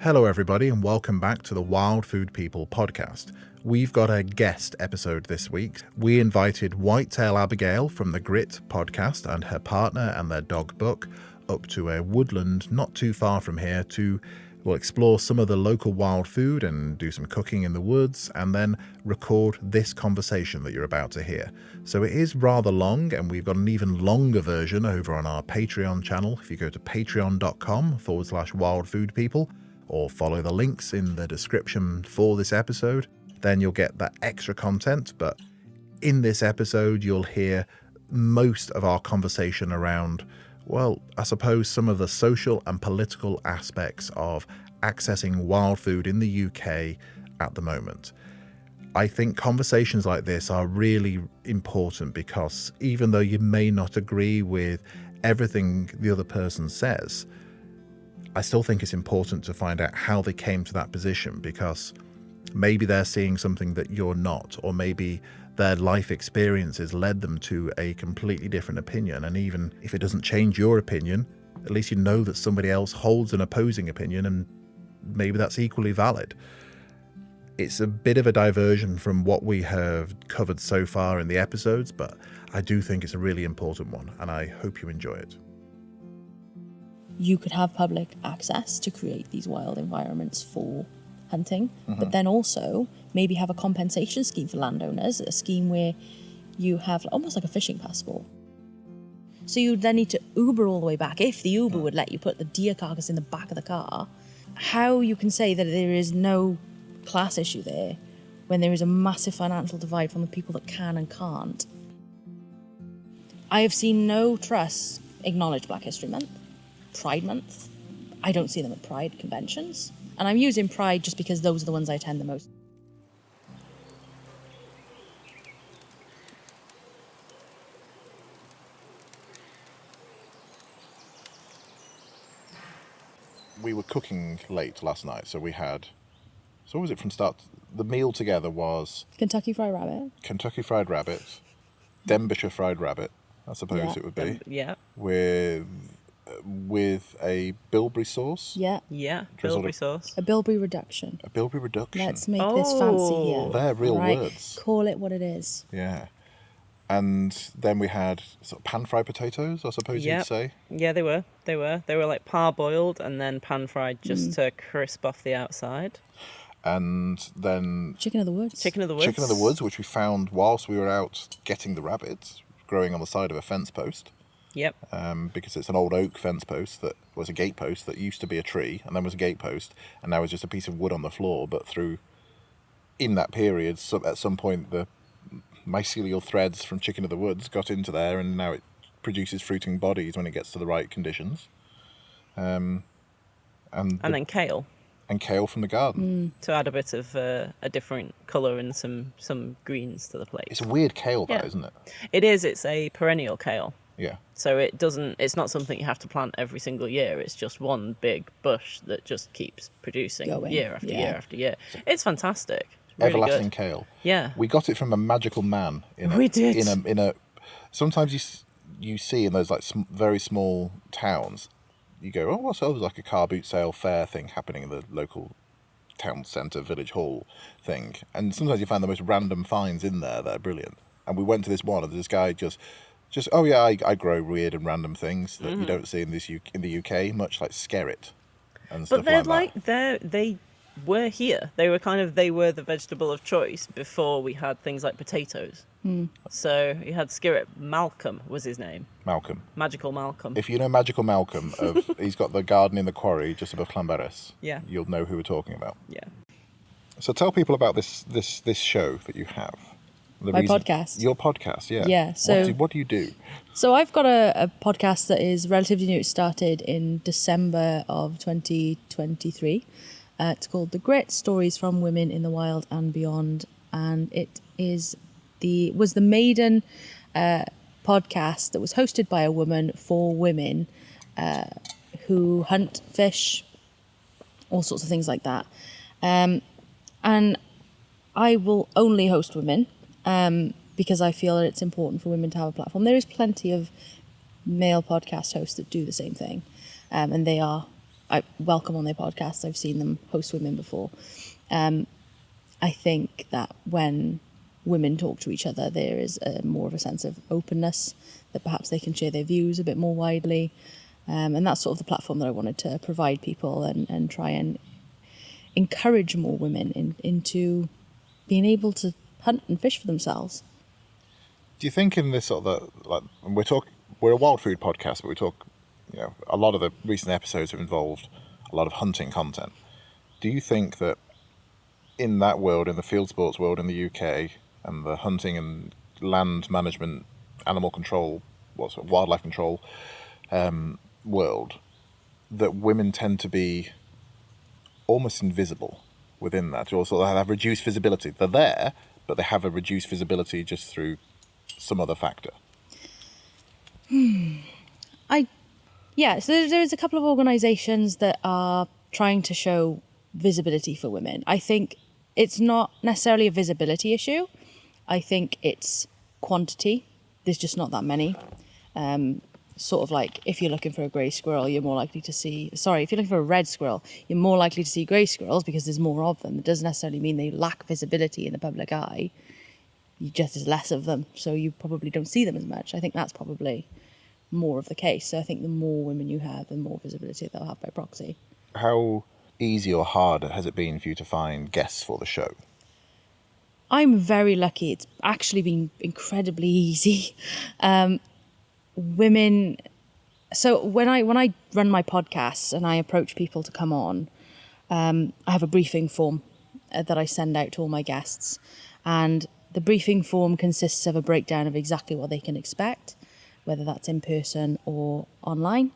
Hello everybody and welcome back to the Wild Food People podcast. We've got a guest episode this week. We invited Whitetail Abigail from the Grit podcast and her partner and their dog Buck up to a woodland not too far from here to explore some of the local wild food and do some cooking in the woods and then record this conversation that you're about to hear. So it is rather long and we've got an even longer version over on our Patreon channel. If you go to patreon.com/wildfoodpeople or follow the links in the description for this episode, then you'll get that extra content. But in this episode, you'll hear most of our conversation around, well, I suppose some of the social and political aspects of accessing wild food in the UK at the moment. I think conversations like this are really important because even though you may not agree with everything the other person says, I still think it's important to find out how they came to that position, because maybe they're seeing something that you're not, or maybe their life experiences led them to a completely different opinion. And even if it doesn't change your opinion, at least you know that somebody else holds an opposing opinion and maybe that's equally valid. It's a bit of a diversion from what we have covered so far in the episodes, but I do think it's a really important one and I hope you enjoy it. You could have public access to create these wild environments for hunting, but then also maybe have a compensation scheme for landowners, a scheme where you have almost like a fishing passport. So you then need to Uber all the way back. If the Uber would let you put the deer carcass in the back of the car, how you can say that there is no class issue there when there is a massive financial divide from the people that can and can't. I have seen no trusts acknowledge Black History Month, Pride Month. I don't see them at Pride conventions. And I'm using Pride just because those are the ones I attend the most. We were cooking late last night, so we had... So what was it from start? The meal together was... Kentucky Fried Rabbit, Denbighshire fried rabbit, I suppose it would be. Yeah. With a bilberry sauce. Yeah. Bilberry sauce. A bilberry reduction. A bilberry reduction. Let's make this fancy here. They're real right? words. Call it what it is. Yeah. And then we had sort of pan-fried potatoes, I suppose you'd say. Yeah, they were. They were like parboiled and then pan-fried just to crisp off the outside. And then... Chicken of the woods, which we found whilst we were out getting the rabbits, growing on the side of a fence post. Yep. Because it's an old oak fence post that was a gate post that used to be a tree and then was a gate post and now is just a piece of wood on the floor. But in that period, at some point, the mycelial threads from Chicken of the Woods got into there and now it produces fruiting bodies when it gets to the right conditions. And then kale. And kale from the garden. To add a bit of a different colour and some greens to the plate. It's a weird kale, that, isn't it? It is. It's a perennial kale. Yeah. So it's not something you have to plant every single year. It's just one big bush that just keeps producing year after year after year. It's fantastic. Really everlasting good. Kale. Yeah. We got it from a magical man. We did. In a sometimes you see in those like very small towns, you go, oh, what's over like a car boot sale fair thing happening in the local town centre, village hall thing. And sometimes you find the most random finds in there that are brilliant. And we went to this one and this guy just oh yeah, I grow weird and random things that you don't see in the UK, much like skerrit and stuff like that. They were here. They were the vegetable of choice before we had things like potatoes. So you had Skirret. Malcolm was his name. Magical Malcolm. If you know Magical Malcolm, he's got the garden in the quarry just above Llanberis. Yeah. You'll know who we're talking about. Yeah. So tell people about this show that you have. Podcast. Your podcast, yeah. Yeah. So what do you do? So I've got a podcast that is relatively new. It started in December of 2023. It's called The Grit: Stories from Women in the Wild and Beyond, and it was the maiden podcast that was hosted by a woman for women who hunt, fish, all sorts of things like that. And I will only host women because I feel that it's important for women to have a platform. There is plenty of male podcast hosts that do the same thing, and they are I welcome on their podcasts. I've seen them host women before. I think that when women talk to each other, there is more of a sense of openness, that perhaps they can share their views a bit more widely. And that's sort of the platform that I wanted to provide people and try and encourage more women into being able to hunt and fish for themselves. Do you think in this sort of we're a wild food podcast, but we talk, a lot of the recent episodes have involved a lot of hunting content. Do you think that in that world, in the field sports world in the UK, and the hunting and land management, animal control, wildlife control world, that women tend to be almost invisible within that, or sort of have reduced visibility? They're there, but they have a reduced visibility just through some other factor. So there's a couple of organisations that are trying to show visibility for women. I think it's not necessarily a visibility issue. I think it's quantity. There's just not that many. Sort of like if you're looking for a grey squirrel, you're more likely to see... Sorry, if you're looking for a red squirrel, you're more likely to see grey squirrels because there's more of them. It doesn't necessarily mean they lack visibility in the public eye. There's less of them, so you probably don't see them as much. I think that's probably more of the case. So I think the more women you have, the more visibility they'll have by proxy. How easy or hard has it been for you to find guests for the show? I'm very lucky. It's actually been incredibly easy. Women. So when I run my podcasts and I approach people to come on, I have a briefing form that I send out to all my guests, and the briefing form consists of a breakdown of exactly what they can expect, whether that's in person or online,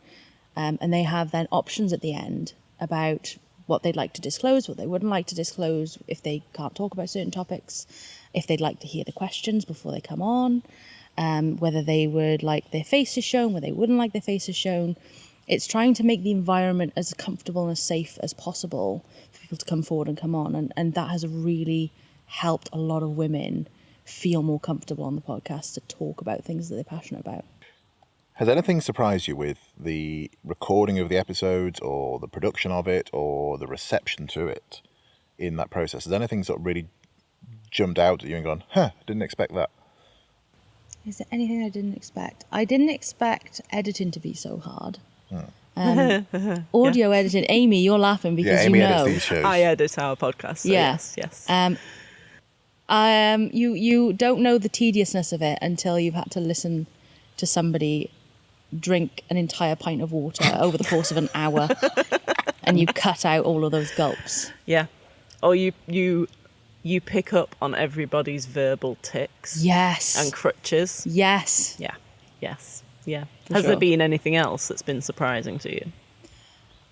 and they have then options at the end about what they'd like to disclose, what they wouldn't like to disclose, if they can't talk about certain topics, if they'd like to hear the questions before they come on, whether they would like their faces shown, whether they wouldn't like their faces shown. It's trying to make the environment as comfortable and as safe as possible for people to come forward and come on. And that has really helped a lot of women feel more comfortable on the podcast to talk about things that they're passionate about. Has anything surprised you with the recording of the episodes or the production of it or the reception to it in that process? Has anything sort of really jumped out at you and gone, didn't expect that? Is there anything I didn't expect? I didn't expect editing to be so hard. Audio editing. Amy, you're laughing because Amy you know. edits these shows. I edit our podcast. So yes. You don't know the tediousness of it until you've had to listen to somebody drink an entire pint of water over the course of an hour and you cut out all of those gulps. Yeah. Or you pick up on everybody's verbal tics. Yes. And crutches. Yes. Yeah. Yes. Yeah. For Has sure. there been anything else that's been surprising to you?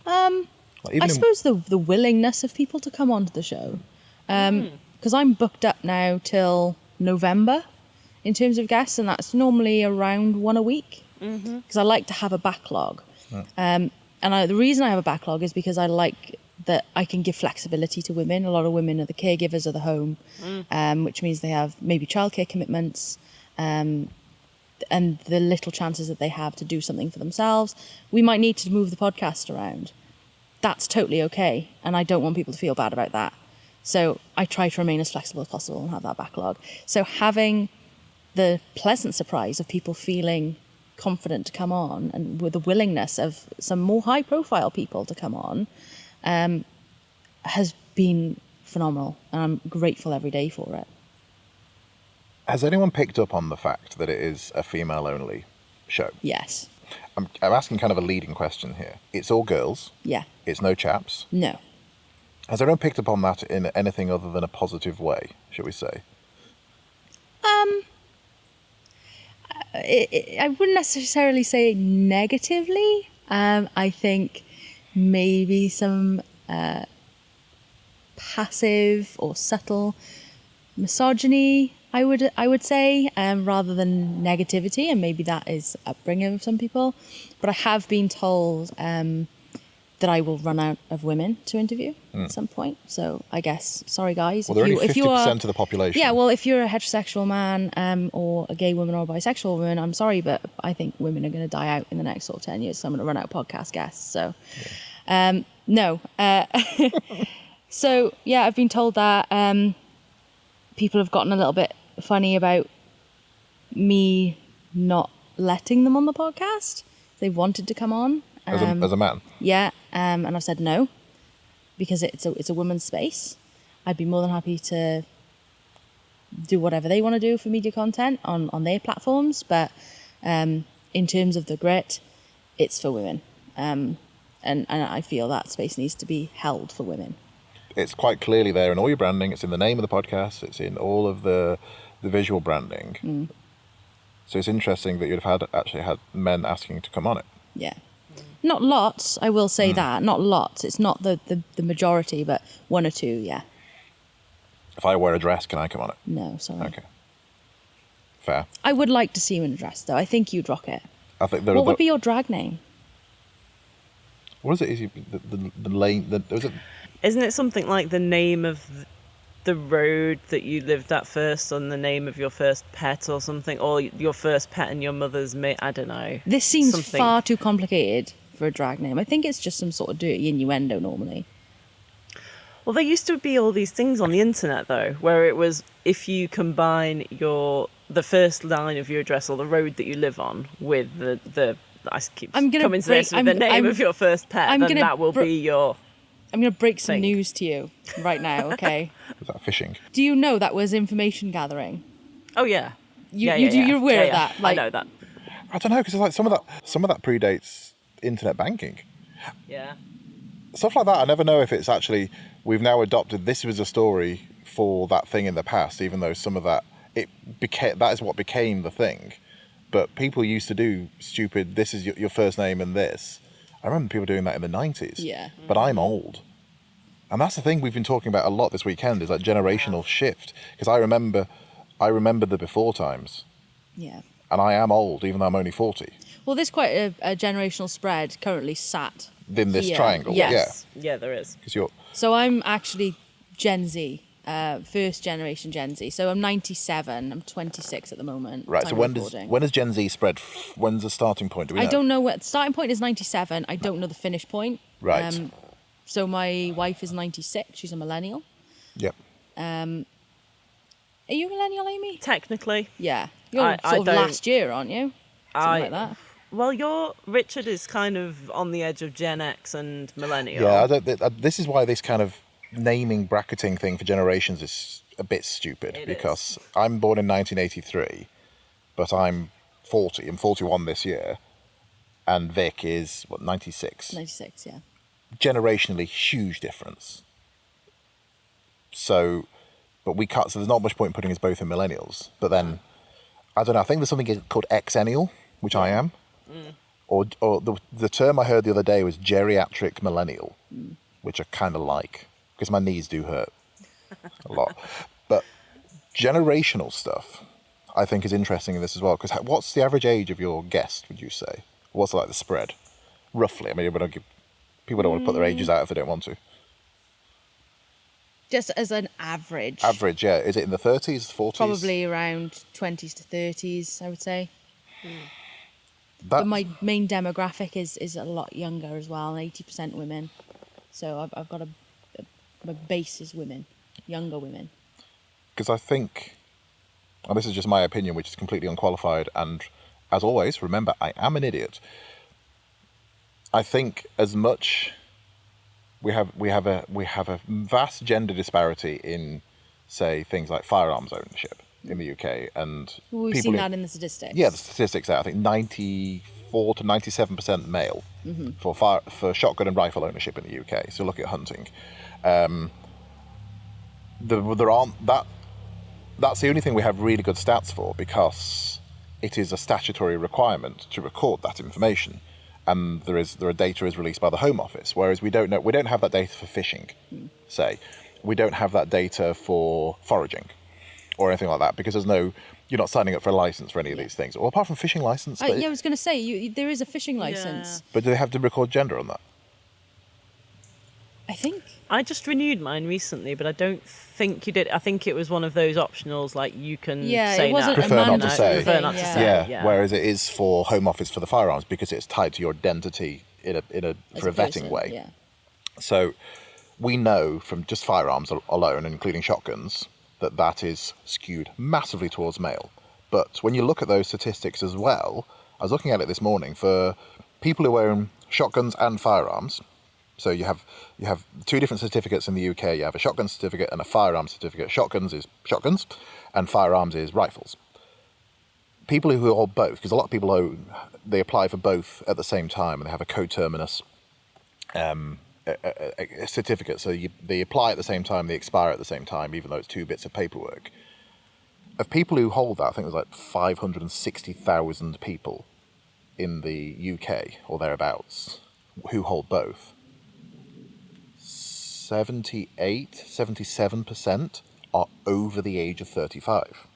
I suppose the willingness of people to come onto the show. Because I'm booked up now till November in terms of guests, and that's normally around one a week. Because I like to have a backlog. The reason I have a backlog is because I like that I can give flexibility to women. A lot of women are the caregivers of the home, which means they have maybe childcare commitments, and the little chances that they have to do something for themselves. We might need to move the podcast around. That's totally okay, and I don't want people to feel bad about that. So I try to remain as flexible as possible and have that backlog. So having the pleasant surprise of people feeling confident to come on, and with the willingness of some more high profile people to come on, has been phenomenal, and I'm grateful every day for it. Has anyone picked up on the fact that it is a female only show? Yes. I'm asking kind of a leading question here. It's all girls. Yeah. It's no chaps. No. Has anyone picked up on that in anything other than a positive way, shall we say? I wouldn't necessarily say negatively. I think maybe some passive or subtle misogyny, I would say, rather than negativity, and maybe that is upbringing of some people. But I have been told that I will run out of women to interview at some point. So I guess, sorry guys. Well, they're only 50% of the population. Yeah, well, if you're a heterosexual man or a gay woman or a bisexual woman, I'm sorry, but I think women are going to die out in the next sort of 10 years. So I'm going to run out of podcast guests. So No. So, yeah, I've been told that people have gotten a little bit funny about me not letting them on the podcast. They wanted to come on. As a man? Yeah, and I've said no, because it's a women's space. I'd be more than happy to do whatever they want to do for media content on their platforms, but in terms of the grit, it's for women. And I feel that space needs to be held for women. It's quite clearly there in all your branding. It's in the name of the podcast. It's in all of the visual branding. So it's interesting that you'd have actually had men asking to come on it. Yeah. Not lots, I will say that. Not lots. It's not the majority, but one or two, yeah. If I wear a dress, can I come on it? No, sorry. Okay. Fair. I would like to see you in a dress, though. I think you'd rock it. I think what would be your drag name? What is it? Is the lane? Isn't it something like the name of the road that you lived at first, and the name of your first pet or something, or your first pet and your mother's mate? I don't know. This seems far too complicated for a drag name. I think it's just some sort of dirty innuendo normally. Well, there used to be all these things on the internet, though, where it was if you combine the first line of your address or the road that you live on with the I keep coming to this with the name of your first pet, then that will be your... I'm going to break some news to you right now, okay? Is that fishing? Do you know that was information gathering? Oh, yeah. You're aware of that? Like, I know that. I don't know, because like some of that predates internet banking. Yeah. Stuff like that, I never know if it's actually... We've now adopted this was a story for that thing in the past, even though some of that... that is what became the thing. But people used to do stupid, this is your first name and this. I remember people doing that in the 90s. Yeah. But I'm old. And that's the thing we've been talking about a lot this weekend, is that generational shift. Because I remember the before times. Yeah. And I am old, even though I'm only 40. Well, there's quite a generational spread currently sat in this triangle. Yes. Yeah, there is. So I'm actually Gen Z. First generation Gen Z. So I'm 97. I'm 26 at the moment. Right. So when does Gen Z spread? When's the starting point? I don't know what the starting point is. 97. I don't know the finish point. Right. So my wife is 96. She's a millennial. Yep. Are you a millennial, Amy? Technically. Yeah. You're sort of last year, aren't you? Something like that. Well, Richard is kind of on the edge of Gen X and millennial. Yeah. This is why this kind of naming bracketing thing for generations is a bit stupid, because I'm born in 1983, but I'm 40. I'm 41 this year, and Vic is 96. 96, yeah. Generationally, huge difference. So, but we cut. So there's not much point in putting us both in millennials. But then, I don't know. I think there's something called exennial, which I am, or the term I heard the other day was geriatric millennial, which I kind of like. Because my knees do hurt a lot. But generational stuff, I think, is interesting in this as well. Because what's the average age of your guest, would you say? What's like the spread? Roughly. I mean, people don't want to put their ages out if they don't want to. Just as an average. Average, yeah. Is it in the 30s, 40s? Probably around 20s to 30s, I would say. But my main demographic is a lot younger as well, 80% women. So I've got my base is women, younger women. Because I think, and this is just my opinion, which is completely unqualified, and as always, remember, I am an idiot. I think as much we have a vast gender disparity in, say, things like firearms ownership in the UK, and we've seen that in the statistics. Yeah, the statistics are, I think 94 to 97% male for shotgun and rifle ownership in the UK. So look at hunting. There aren't that. That's the only thing we have really good stats for, because it is a statutory requirement to record that information, and data is released by the Home Office. Whereas we don't have that data for fishing, say, we don't have that data for foraging, or anything like that, because you're not signing up for a license for any of these things, or apart from fishing license. I was going to say there is a fishing license, but do they have to record gender on that? I think. I just renewed mine recently, but I don't think you did. I think it was one of those optionals, like you can say it wasn't no. Prefer not to say. Prefer not to say. Yeah. Whereas it is for Home Office for the firearms, because it's tied to your identity for a vetting person, way. Yeah. So we know from just firearms alone, including shotguns, that is skewed massively towards male. But when you look at those statistics as well, I was looking at it this morning for people who own shotguns and firearms. So you have two different certificates in the UK. You have a shotgun certificate and a firearm certificate. Shotguns is shotguns, and firearms is rifles. People who hold both, because a lot of people they apply for both at the same time, and they have a coterminous a certificate. So they apply at the same time, they expire at the same time, even though it's two bits of paperwork. Of people who hold that, I think it was like 560,000 people in the UK or thereabouts who hold both. 77% are over the age of 35.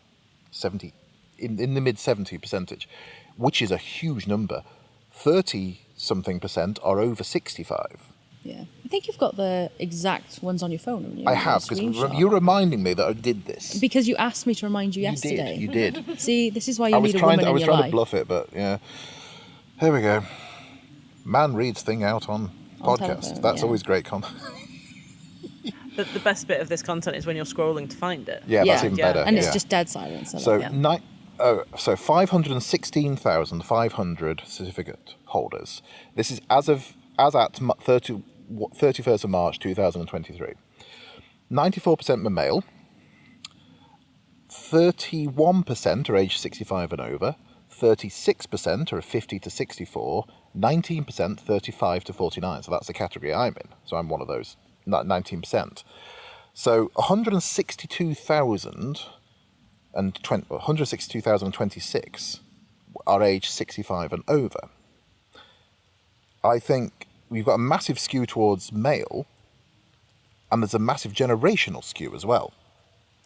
In the mid 70%, which is a huge number. 30-something% are over 65. Yeah. I think you've got the exact ones on your phone, haven't you? I have, because you're reminding me that I did this. Because you asked me to remind you yesterday. You did. See, this is why you need a woman in your life. I was trying to bluff it, but yeah. Here we go. Man reads thing out on podcast. Telephone, That's always great content. The best bit of this content is when you're scrolling to find it. Yeah, that's even better. And it's just dead silence. So 516,500 certificate holders. This is as at 31st of March 2023. 94% were male. 31% are aged 65 and over. 36% are 50 to 64. 19% 35 to 49. So that's the category I'm in. So I'm one of those 19%. So 162,026 are aged 65 and over. I think we've got a massive skew towards male, and there's a massive generational skew as well.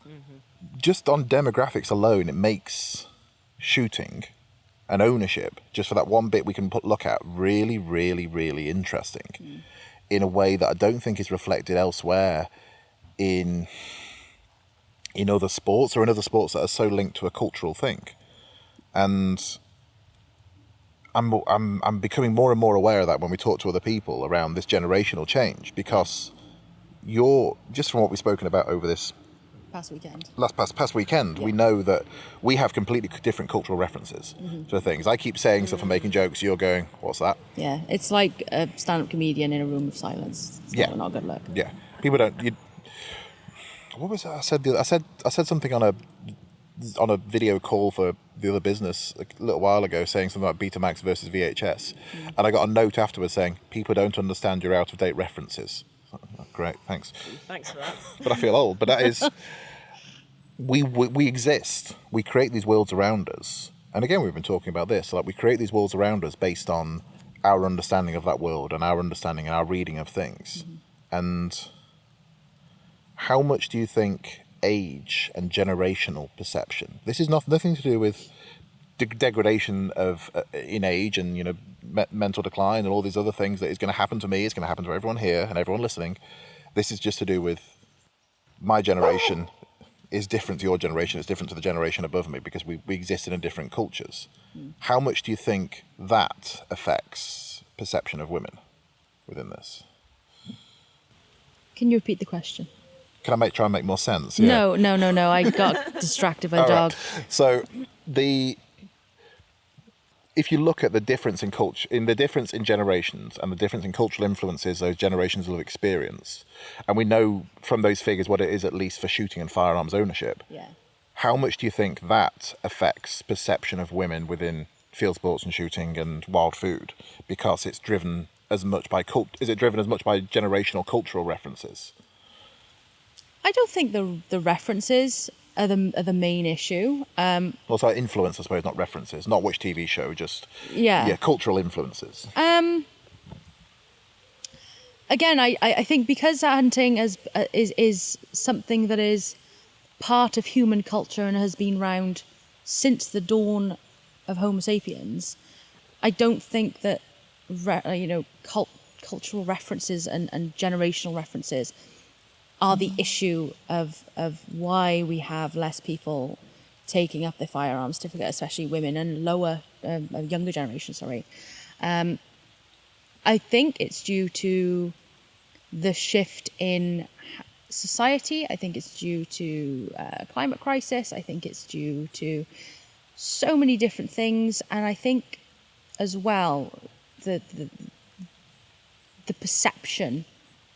Mm-hmm. Just on demographics alone, it makes shooting and ownership, just for that one bit we can look at, really, really, really interesting in a way that I don't think is reflected elsewhere in other sports or in other sports that are so linked to a cultural thing. And I'm becoming more and more aware of that when we talk to other people around this generational change, because just from what we've spoken about over this past weekend. Past weekend, we know that we have completely different cultural references to things. I keep saying stuff and making jokes. You're going, what's that? Yeah, it's like a stand-up comedian in a room of silence. It's not a good look. Yeah, people don't. What was it? I said something on a video call for the other business a little while ago, saying something like Betamax versus VHS, and I got a note afterwards saying people don't understand your out-of-date references. Great, thanks. Thanks for that. But I feel old. But that is, we exist. We create these worlds around us, and again, we've been talking about this. Like, we create these worlds around us based on our understanding of that world and our understanding and our reading of things. And how much do you think age and generational perception? This is nothing to do with degradation of in age and mental decline and all these other things that is going to happen to me. It's going to happen to everyone here and everyone listening. This is just to do with my generation is different to your generation. It's different to the generation above me because we exist in different cultures. How much do you think that affects perception of women within this? Can you repeat the question? Can I try and make more sense? Yeah. No. I got distracted by a dog. Right. So if you look at the difference in culture, in the difference in generations and the difference in cultural influences those generations will have experienced, and we know from those figures what it is, at least for shooting and firearms ownership. Yeah. How much do you think that affects perception of women within field sports and shooting and wild food? Because it's driven as much by is it driven as much by generational cultural references? I don't think the references are the main issue. Also influence, I suppose, not references, not which TV show, just cultural influences. Again, I think because hunting is something that is part of human culture and has been around since the dawn of Homo sapiens, I don't think that cultural references and generational references are the issue of why we have less people taking up their firearm certificate, especially women and younger generation. I I think it's due to the shift in society. I think it's due to climate crisis. I think it's due to so many different things. And I think as well, the perception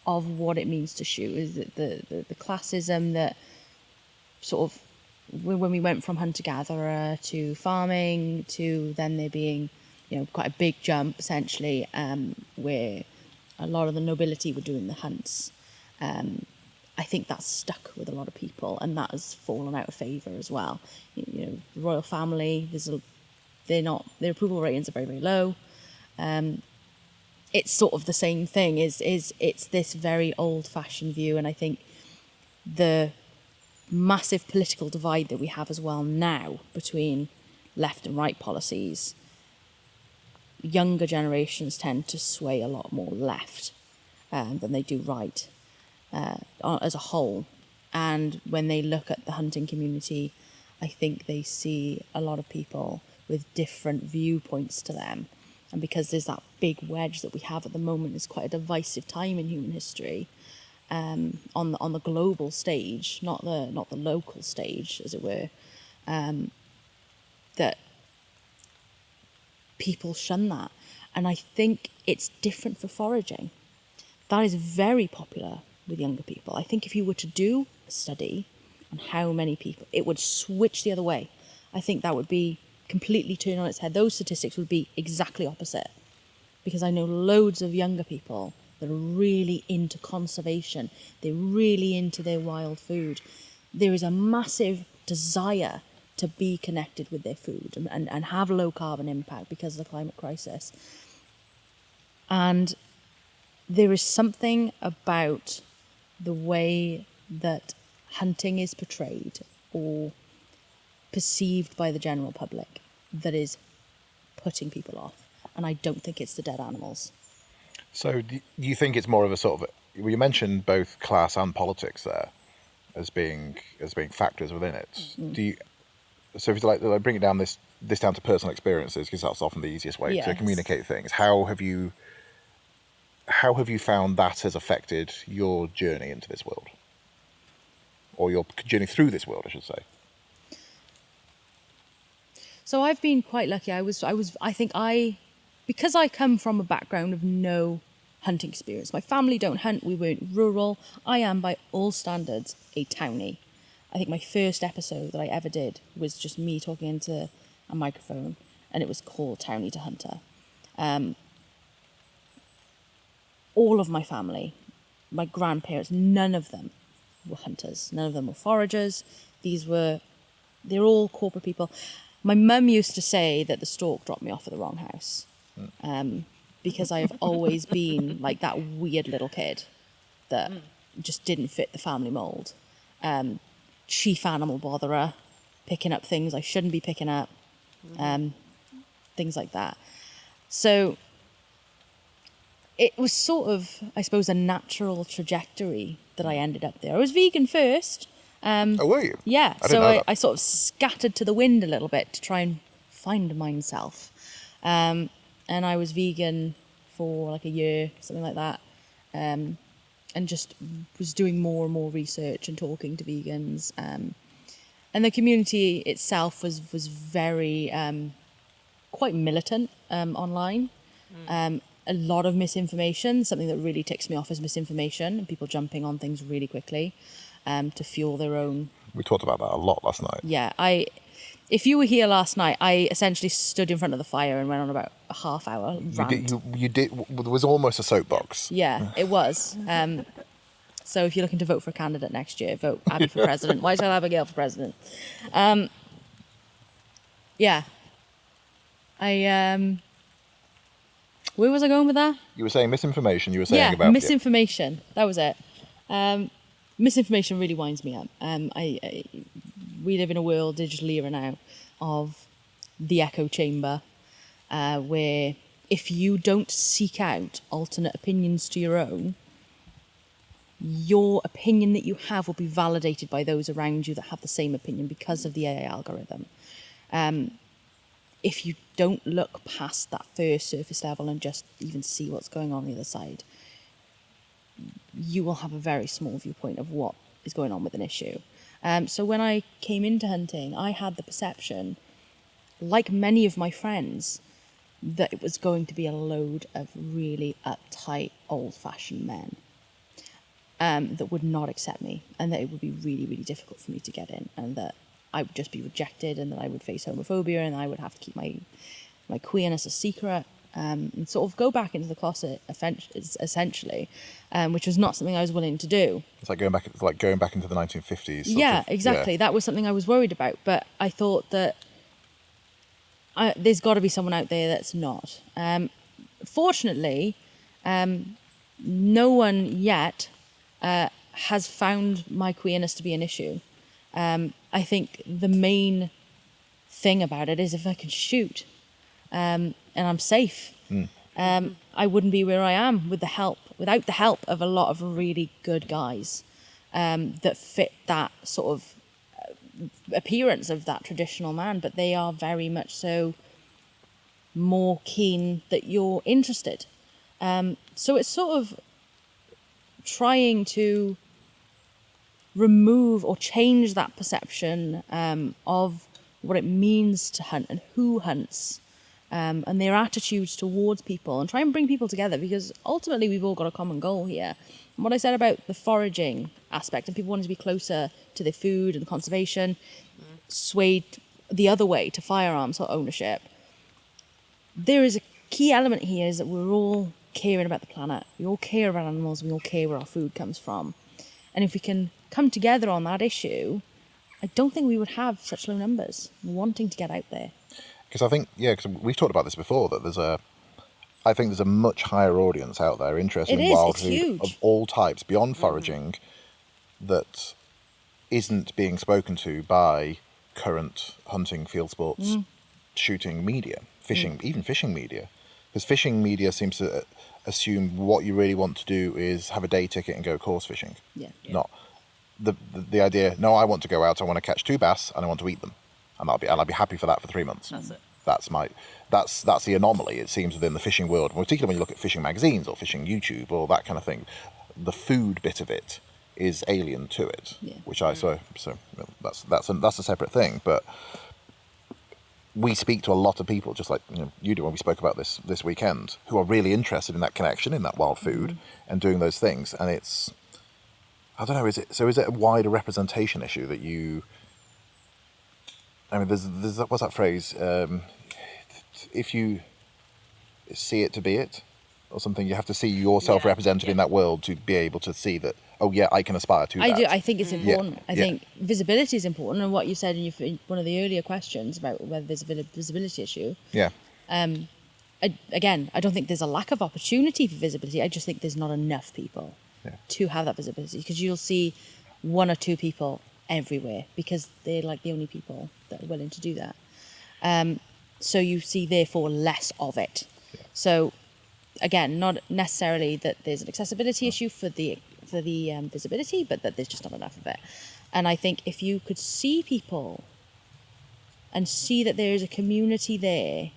of what it means to shoot is that the classism that sort of, when we went from hunter-gatherer to farming to then there being, quite a big jump essentially, where a lot of the nobility were doing the hunts. I think that's stuck with a lot of people, and that has fallen out of favour as well. The royal family, their approval ratings are very, very low. It's sort of the same thing. It's this very old-fashioned view, and I think the massive political divide that we have as well now between left and right policies, younger generations tend to sway a lot more left than they do right as a whole. And when they look at the hunting community, I think they see a lot of people with different viewpoints to them. And because there's that big wedge that we have at the moment, it's quite a divisive time in human history. On the global stage, not the local stage, as it were, that people shun that. And I think it's different for foraging. That is very popular with younger people. I think if you were to do a study on how many people, it would switch the other way. I think that would be completely turned on its head. Those statistics would be exactly opposite. Because I know loads of younger people that are really into conservation. They're really into their wild food. There is a massive desire to be connected with their food and have low carbon impact because of the climate crisis. And there is something about the way that hunting is portrayed or perceived by the general public that is putting people off. And I don't think it's the dead animals. So do you think it's more of a sort of, you mentioned both class and politics there as being factors within it. Mm-hmm. So if you like bring it down this down to personal experiences, because that's often the easiest way to communicate things. How have you found that has affected your journey into this world, or your journey through this world, I should say? So I've been quite lucky. Because I come from a background of no hunting experience. My family don't hunt. We weren't rural. I am, by all standards, a townie. I think my first episode that I ever did was just me talking into a microphone, and it was called Townie to Hunter. All of my family, my grandparents, none of them were hunters. None of them were foragers. They're all corporate people. My mum used to say that the stork dropped me off at the wrong house. Because I have always been like that weird little kid that just didn't fit the family mould. Chief animal botherer, picking up things I shouldn't be picking up, things like that. So it was sort of, I suppose, a natural trajectory that I ended up there. I was vegan first. Oh, were you? Yeah, so I sort of scattered to the wind a little bit to try and find myself. And I was vegan for like a year, something like that, and just was doing more and more research and talking to vegans. And the community itself was very quite militant online. A lot of misinformation. Something that really ticks me off is misinformation and people jumping on things really quickly to fuel their own. We talked about that a lot last night. Yeah, if you were here last night, I essentially stood in front of the fire and went on about a half-hour rant. You did. It was almost a soapbox. Yeah, it was. So if you're looking to vote for a candidate next year, vote Abby for president. Whitetail Abigail for president. Yeah. Where was I going with that? You were saying misinformation. You were saying about misinformation. That was it. Misinformation really winds me up. We live in a world, digital era now, of the echo chamber, where if you don't seek out alternate opinions to your own, your opinion that you have will be validated by those around you that have the same opinion because of the AI algorithm. if you don't look past that first surface level and just even see what's going on the other side, you will have a very small viewpoint of what is going on with an issue. So when I came into hunting, I had the perception, like many of my friends, that it was going to be a load of really uptight, old-fashioned men that would not accept me, and that it would be really, really difficult for me to get in, and that I would just be rejected, and that I would face homophobia, and I would have to keep my queerness a secret, and sort of go back into the closet, essentially, which was not something I was willing to do. It's like going back into the 1950s. Yeah, exactly. Yeah. That was something I was worried about, but I thought that there's got to be someone out there that's not. Fortunately, no one yet has found my queerness to be an issue. I think the main thing about it is if I can shoot and I'm safe, I wouldn't be where I am without the help of a lot of really good guys that fit that sort of appearance of that traditional man, but they are very much so more keen that you're interested. So it's sort of trying to remove or change that perception of what it means to hunt and who hunts, and their attitudes towards people, and try and bring people together, because ultimately we've all got a common goal here. And what I said about the foraging aspect and people wanting to be closer to their food and conservation swayed the other way to firearms or ownership. There is a key element here, is that we're all caring about the planet. We all care about animals. We all care where our food comes from. And if we can come together on that issue, I don't think we would have such low numbers wanting to get out there. Because I think, because we've talked about this before, that I think there's a much higher audience out there interested in wild food of all types beyond foraging that isn't being spoken to by current hunting, field sports, shooting media, fishing, even fishing media. Because fishing media seems to assume what you really want to do is have a day ticket and go course fishing. Yeah. Not the idea, no, I want to go out, I want to catch 2 bass and I want to eat them. And I'll be happy for that for 3 months. That's it. That's the anomaly, it seems, within the fishing world, particularly when you look at fishing magazines or fishing YouTube or that kind of thing. The food bit of it is alien to it, which so that's a separate thing. But we speak to a lot of people, just like you do when we spoke about this weekend, who are really interested in that connection, in that wild food, and doing those things. And it's, I don't know, is it a wider representation issue that you? I mean, there's what's that phrase? If you see it to be it, or something, you have to see yourself represented in that world to be able to see that. Oh yeah, I can aspire to that. I do. I think it's important. I think visibility is important, and what you said in one of the earlier questions about whether there's a visibility issue. Yeah. Again, I don't think there's a lack of opportunity for visibility. I just think there's not enough people to have that visibility, because you'll see 1 or 2 people everywhere because they're like the only people that are willing to do that. So you see, therefore, less of it. Yeah. So, again, not necessarily that there's an accessibility issue for the visibility, but that there's just not enough of it. And I think if you could see people and see that there is a community there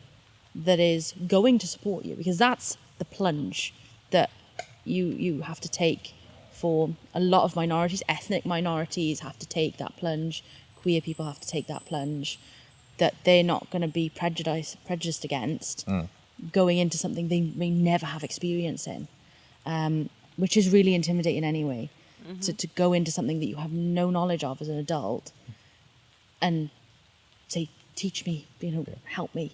that is going to support you, because that's the plunge that you have to take for a lot of minorities. Ethnic minorities have to take that plunge. Queer people have to take that plunge, that they're not going to be prejudiced against going into something they may never have experience in, which is really intimidating anyway. To go into something that you have no knowledge of as an adult and say, teach me, help me,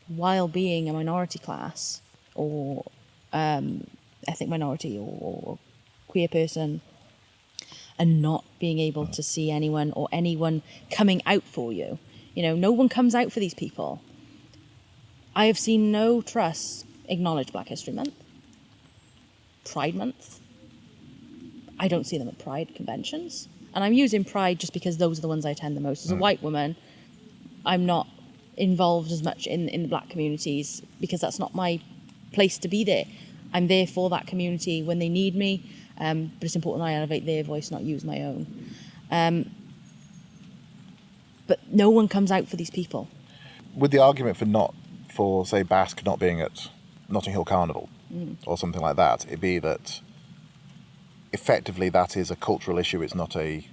while being a minority class or ethnic minority or queer person, and not being able to see anyone or anyone coming out for you. No one comes out for these people. I have seen no trust acknowledge Black History Month, Pride Month. I don't see them at Pride conventions. And I'm using Pride just because those are the ones I attend the most. As a white woman, I'm not involved as much in the black communities because that's not my place to be there. I'm there for that community when they need me, but it's important I elevate their voice, not use my own. But no one comes out for these people. With the argument for say Basque not being at Notting Hill Carnival or something like that, it'd be that effectively that is a cultural issue. It's not an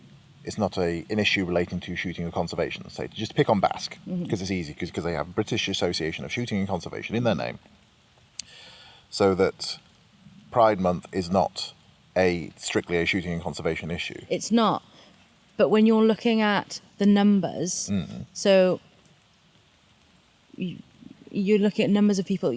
issue relating to shooting and conservation. Say, just pick on Basque because it's easy because they have British Association of Shooting and Conservation in their name. So that Pride Month is not strictly a shooting and conservation issue. It's not. But when you're looking at the numbers, so you're looking at numbers of people.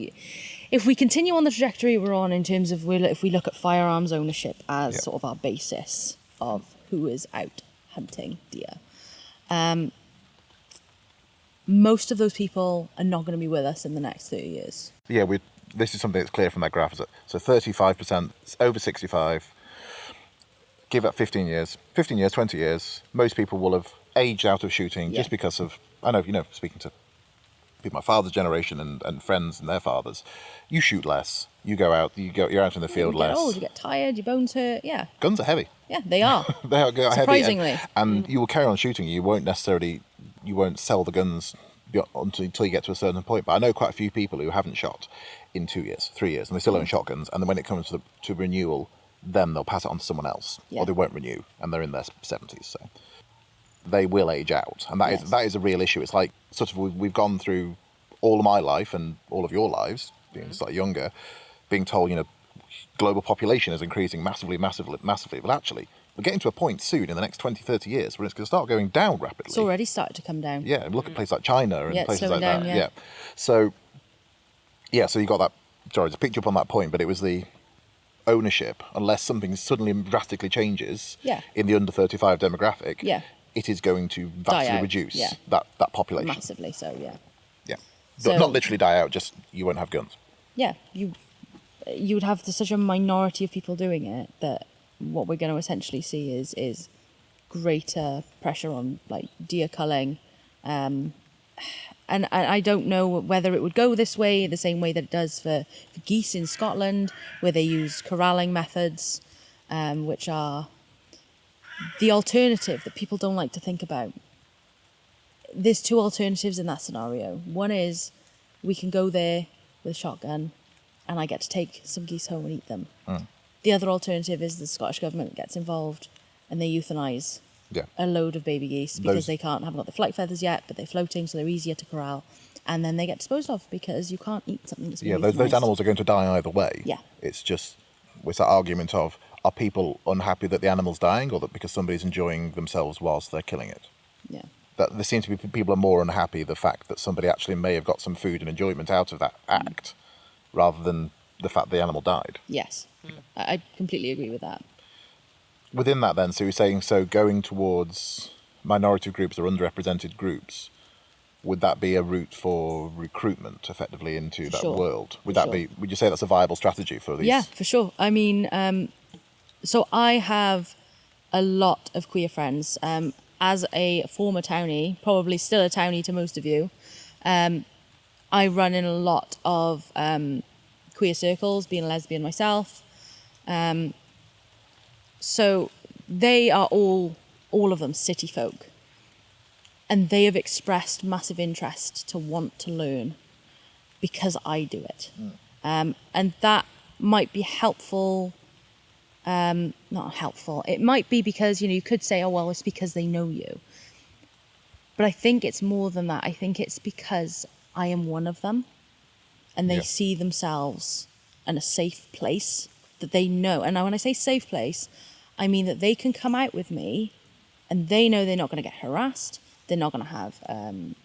If we continue on the trajectory we're on in terms of if we look at firearms ownership as sort of our basis of who is out hunting deer, most of those people are not going to be with us in the next 30 years. Yeah, this is something that's clear from that graph. So 35% over 65, give that 15 years, 20 years, most people will have aged out of shooting just because of, I know, speaking to people my father's generation and friends and their fathers, you shoot less, you go out, you're out in the field less. You get tired, your bones hurt, Guns are heavy. Yeah, they are. They are surprisingly. Heavy, and you will carry on shooting. You won't sell the guns until you get to a certain point. But I know quite a few people who haven't shot in 2 years, 3 years, and they still own shotguns. And then when it comes to renewal, then they'll pass it on to someone else, or they won't renew, and they're in their 70s. So they will age out, and that is a real issue. It's like sort of we've gone through all of my life and all of your lives, being slightly younger, being told global population is increasing massively. But actually, we're getting to a point soon in the next 20, 30 years where it's going to start going down rapidly. It's already started to come down. Yeah, look at places like China and places like down, that. Yeah. So you got that. Sorry, to pick you up on that point, but it was the ownership. Unless something suddenly drastically changes in the under 35 demographic, it is going to vastly reduce that population. Massively so, yeah. Yeah. So, not literally die out, just you won't have guns. Yeah, you would have such a minority of people doing it that what we're going to essentially see is greater pressure on like deer culling, and I don't know whether it would go this way, the same way that it does for geese in Scotland, where they use corralling methods, which are the alternative that people don't like to think about. There's two alternatives in that scenario. One is we can go there with a shotgun and I get to take some geese home and eat them. The other alternative is the Scottish government gets involved and they euthanize a load of baby geese because they haven't got the flight feathers yet, but they're floating, so they're easier to corral. And then they get disposed of because you can't eat something that's been those animals are going to die either way. Yeah. It's that argument of, are people unhappy that the animal's dying or that because somebody's enjoying themselves whilst they're killing it? Yeah. That there seems to be people are more unhappy the fact that somebody actually may have got some food and enjoyment out of that act rather than the fact the animal died. Yes. I completely agree with that. Within that then, so you're saying, going towards minority groups or underrepresented groups, would that be a route for recruitment effectively into that world? Would you say that's a viable strategy for these? Yeah, for sure. I mean, so I have a lot of queer friends. As a former townie, probably still a townie to most of you, I run in a lot of queer circles, being a lesbian myself. So they are all of them city folk. And they have expressed massive interest to want to learn because I do it. And that might be helpful. Not helpful. It might be because, you could say, oh, well, it's because they know you. But I think it's more than that. I think it's because I am one of them and they see themselves in a safe place that they know. And now when I say safe place, I mean that they can come out with me and they know they're not going to get harassed. They're not going to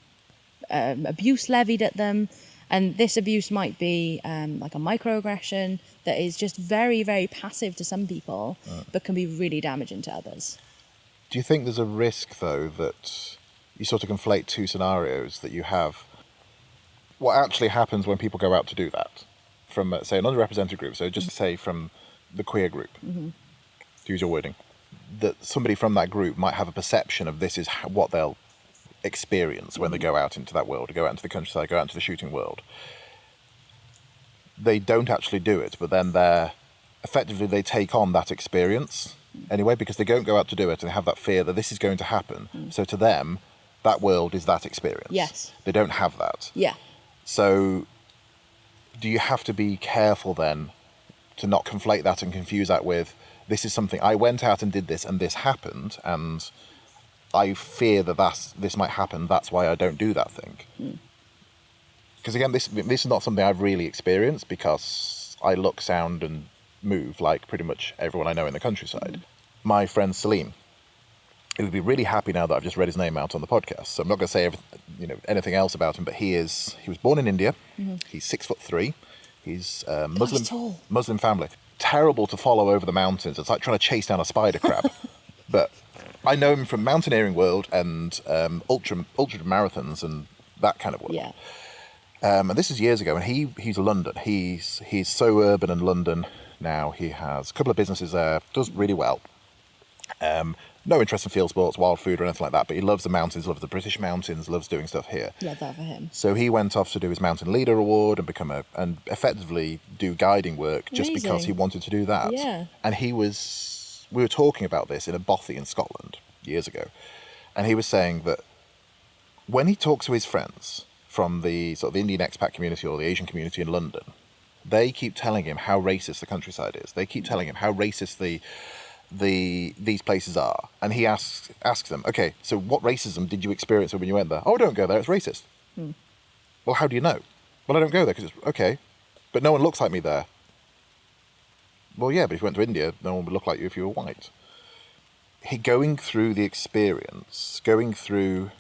have abuse levied at them. And this abuse might be like a microaggression that is just very, very passive to some people, but can be really damaging to others. Do you think there's a risk, though, that you sort of conflate two scenarios, that you have what actually happens when people go out to do that from, say, an underrepresented group, so just say from the queer group, to use your wording, that somebody from that group might have a perception of this is what they'll experience when they go out into that world, go out into the countryside, go out into the shooting world. They don't actually do it, but then they take on that experience anyway, because they don't go out to do it and have that fear that this is going to happen. So to them, that world is that experience. Yes. They don't have that. Yeah. So do you have to be careful then to not conflate that and confuse that with, this is something, I went out and did this and this happened, and I fear that this might happen, that's why I don't do that thing. Because again, this is not something I've really experienced, because I look, sound and move like pretty much everyone I know in the countryside. My friend Salim, he would be really happy now that I've just read his name out on the podcast. So I'm not going to say anything else about him, but he was born in India. He's 6'3". He's Muslim family. Terrible to follow over the mountains. It's like trying to chase down a spider crab. But I know him from mountaineering world and ultra marathons and that kind of world. Yeah. And this is years ago, and he's London. He's so urban in London now. He has a couple of businesses there, does really well. No interest in field sports, wild food or anything like that, but he loves the mountains, loves the British mountains, loves doing stuff here. Love that for him. So he went off to do his Mountain Leader Award and and effectively do guiding work just because he wanted to do that. Yeah. And we were talking about this in a bothy in Scotland years ago, and he was saying that when he talks to his friends from the sort of Indian expat community or the Asian community in London, they keep telling him how racist the countryside is. They keep telling him how racist these places are, and he asks them, okay, so what racism did you experience when you went there? Oh, don't go there, it's racist. Well, how do you know? Well, I don't go there because it's okay, but no one looks like me there. Well, yeah, but if you went to India, no one would look like you if you were white. Going through the experience, going through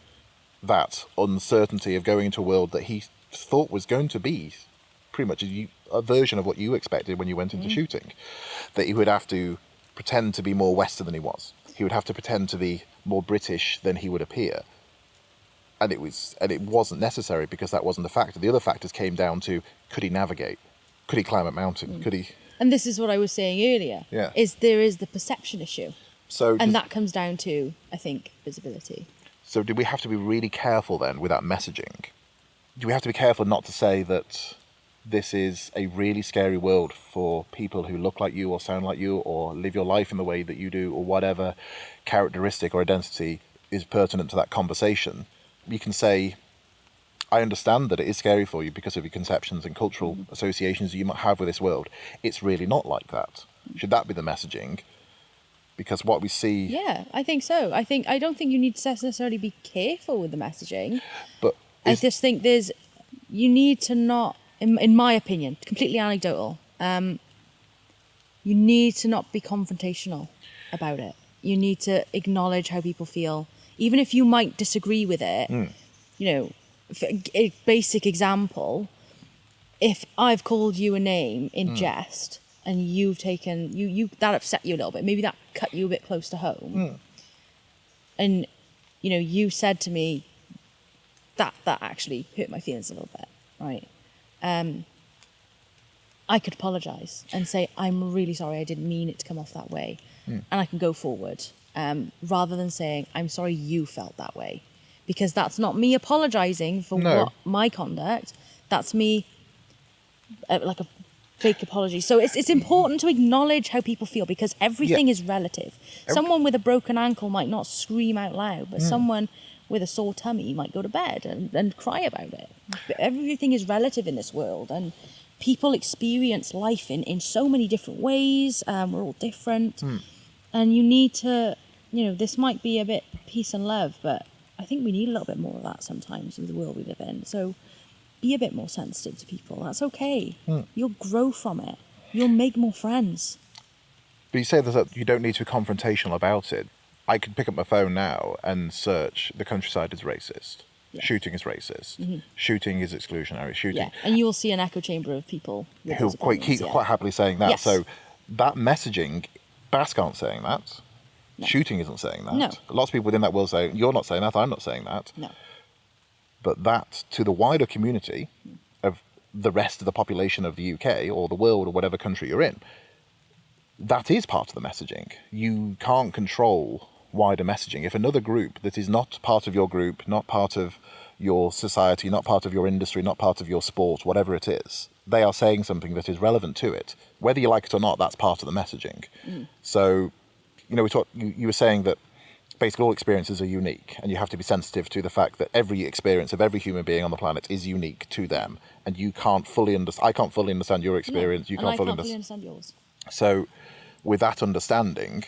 that uncertainty of going into a world that he thought was going to be pretty much a version of what you expected when you went into shooting, that he would have to pretend to be more Western than he was. He would have to pretend to be more British than he would appear. And it wasn't necessary, because that wasn't the factor. The other factors came down to, could he navigate? Could he climb a mountain? Could he... And this is what I was saying earlier. Yeah. There is the perception issue. So that comes down to, I think, visibility. So do we have to be really careful then with that messaging? Do we have to be careful not to say that this is a really scary world for people who look like you or sound like you or live your life in the way that you do, or whatever characteristic or identity is pertinent to that conversation? You can say, I understand that it is scary for you because of your conceptions and cultural associations you might have with this world. It's really not like that. Should that be the messaging? Because what we see... Yeah, I think so. I don't think you need to necessarily be careful with the messaging. But I just think you need to not... In my opinion, completely anecdotal, you need to not be confrontational about it. You need to acknowledge how people feel, even if you might disagree with it. You know, for a basic example, if I've called you a name in jest and you've taken you that upset you a little bit, maybe that cut you a bit close to home, and you know, you said to me that actually hurt my feelings a little bit, right? I could apologise and say, I'm really sorry, I didn't mean it to come off that way. And I can go forward, rather than saying, I'm sorry you felt that way. Because that's not me apologising for what my conduct. That's me, like a fake apology. So it's important to acknowledge how people feel, because everything is relative. Someone with a broken ankle might not scream out loud, but someone with a sore tummy might go to bed and cry about it. Everything is relative in this world, and people experience life in so many different ways. We're all different, and you need to, you know, this might be a bit peace and love, but I think we need a little bit more of that sometimes in the world we live in. So be a bit more sensitive to people. That's okay. You'll grow from it. You'll make more friends. But you say that you don't need to be confrontational about it. I could pick up my phone now and search, the countryside is racist. Shooting is racist. Shooting is exclusionary. Shooting. Yeah, and you will see an echo chamber of people who quite happily saying that. Yes. So that messaging, Basque aren't saying that. No. Shooting isn't saying that. No. Lots of people within that will say, you're not saying that, I'm not saying that. No. But that, to the wider community of the rest of the population of the UK or the world or whatever country you're in, that is part of the messaging. You can't control wider messaging. If another group that is not part of your group, not part of your society, not part of your industry, not part of your sport, whatever it is, they are saying something that is relevant to it, whether you like it or not, that's part of the messaging. So, you know, you were saying that basically all experiences are unique, and you have to be sensitive to the fact that every experience of every human being on the planet is unique to them, and you can't fully understand. I can't fully understand your experience. You and can't I fully can't fully understand yours. So, with that understanding,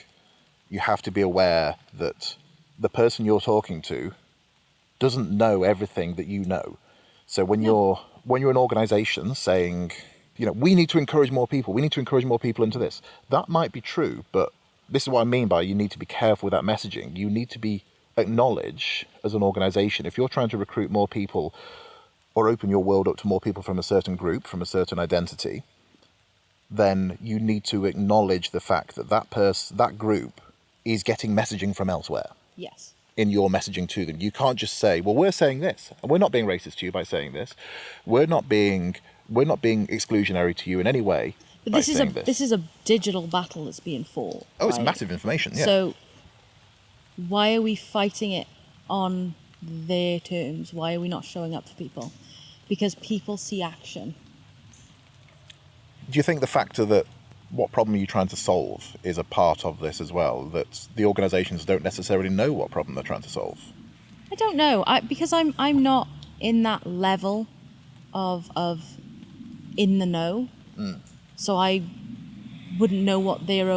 you have to be aware that the person you're talking to doesn't know everything that you know. So when you're an organisation saying, we need to encourage more people, into this, that might be true, but this is what I mean by you need to be careful with that messaging. You need to acknowledge as an organisation, if you're trying to recruit more people or open your world up to more people from a certain group, from a certain identity, then you need to acknowledge the fact that that group is getting messaging from elsewhere. Yes. In your messaging to them. You can't just say, well, we're saying this, and we're not being racist to you by saying this. We're not being exclusionary to you in any way. But this is a digital battle that's being fought. Oh, it's massive information, yeah. So why are we fighting it on their terms? Why are we not showing up for people? Because people see action. Do you think the factor that what problem you're trying to solve is a part of this as well, that the organisations don't necessarily know what problem they're trying to solve? I don't know, because I'm not in that level of in the know, so I wouldn't know what their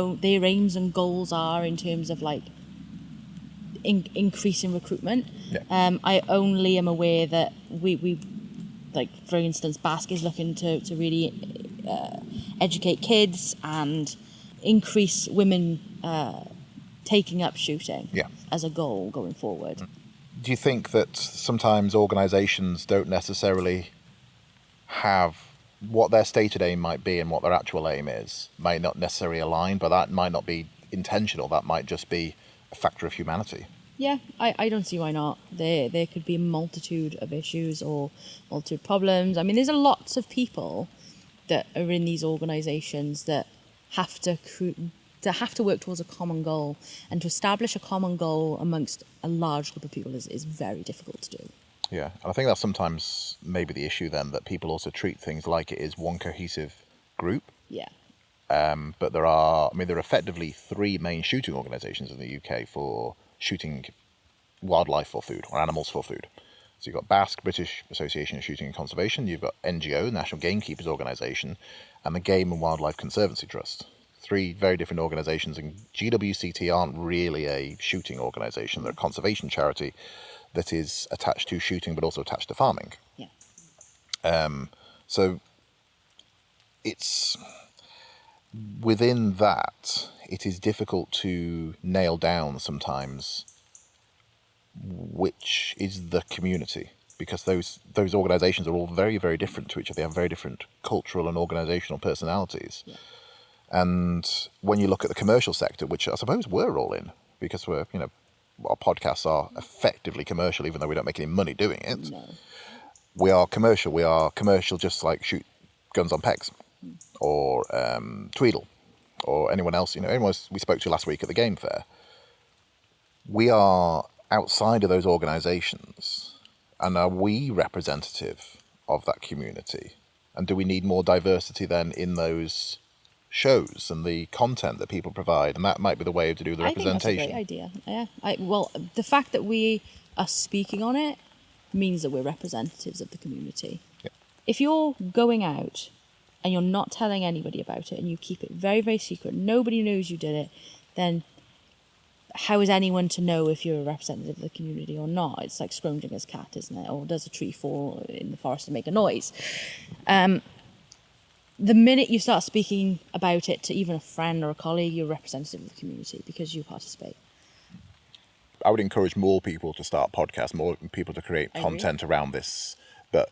aims and goals are in terms of like increasing recruitment. Yeah. I only am aware that we like, for instance, Basque is looking to really educate kids and increase women taking up shooting as a goal going forward. Do you think that sometimes organisations don't necessarily have what their stated aim might be and what their actual aim is might not necessarily align, but that might not be intentional, that might just be a factor of humanity? Yeah, I don't see why not. There could be a multitude of issues or multitude of problems. I mean, there's lots of people that are in these organisations that have to work towards a common goal, and to establish a common goal amongst a large group of people is very difficult to do. Yeah, and I think that's sometimes maybe the issue then, that people also treat things like it is one cohesive group. Yeah. But there are effectively three main shooting organisations in the UK for shooting wildlife for food, or animals for food. So you've got BASC, British Association of Shooting and Conservation, you've got NGO, National Gamekeepers Organisation, and the Game and Wildlife Conservancy Trust. Three very different organisations, and GWCT aren't really a shooting organisation, they're a conservation charity that is attached to shooting but also attached to farming. Yeah. So it's within that, it is difficult to nail down sometimes which is the community, because those organisations are all very, very different to each other. They have very different cultural and organisational personalities. Yeah. And when you look at the commercial sector, which I suppose we're all in, because we're, our podcasts are effectively commercial, even though we don't make any money doing it. No. We are commercial just like Shoot Guns on Pegs, or Tweedle, or anyone else, anyone we spoke to last week at the game fair. We are outside of those organisations, and are we representative of that community? And do we need more diversity then in those shows and the content that people provide? And that might be the way to do the representation. I think that's a great idea. Yeah. Well, the fact that we are speaking on it means that we're representatives of the community. Yeah. If you're going out and you're not telling anybody about it, and you keep it very, very secret, nobody knows you did it, then how is anyone to know if you're a representative of the community or not? It's like Scrumdinger's cat, isn't it? Or does a tree fall in the forest and make a noise? The minute you start speaking about it to even a friend or a colleague, you're a representative of the community because you participate. I would encourage more people to start podcasts, more people to create content around this. But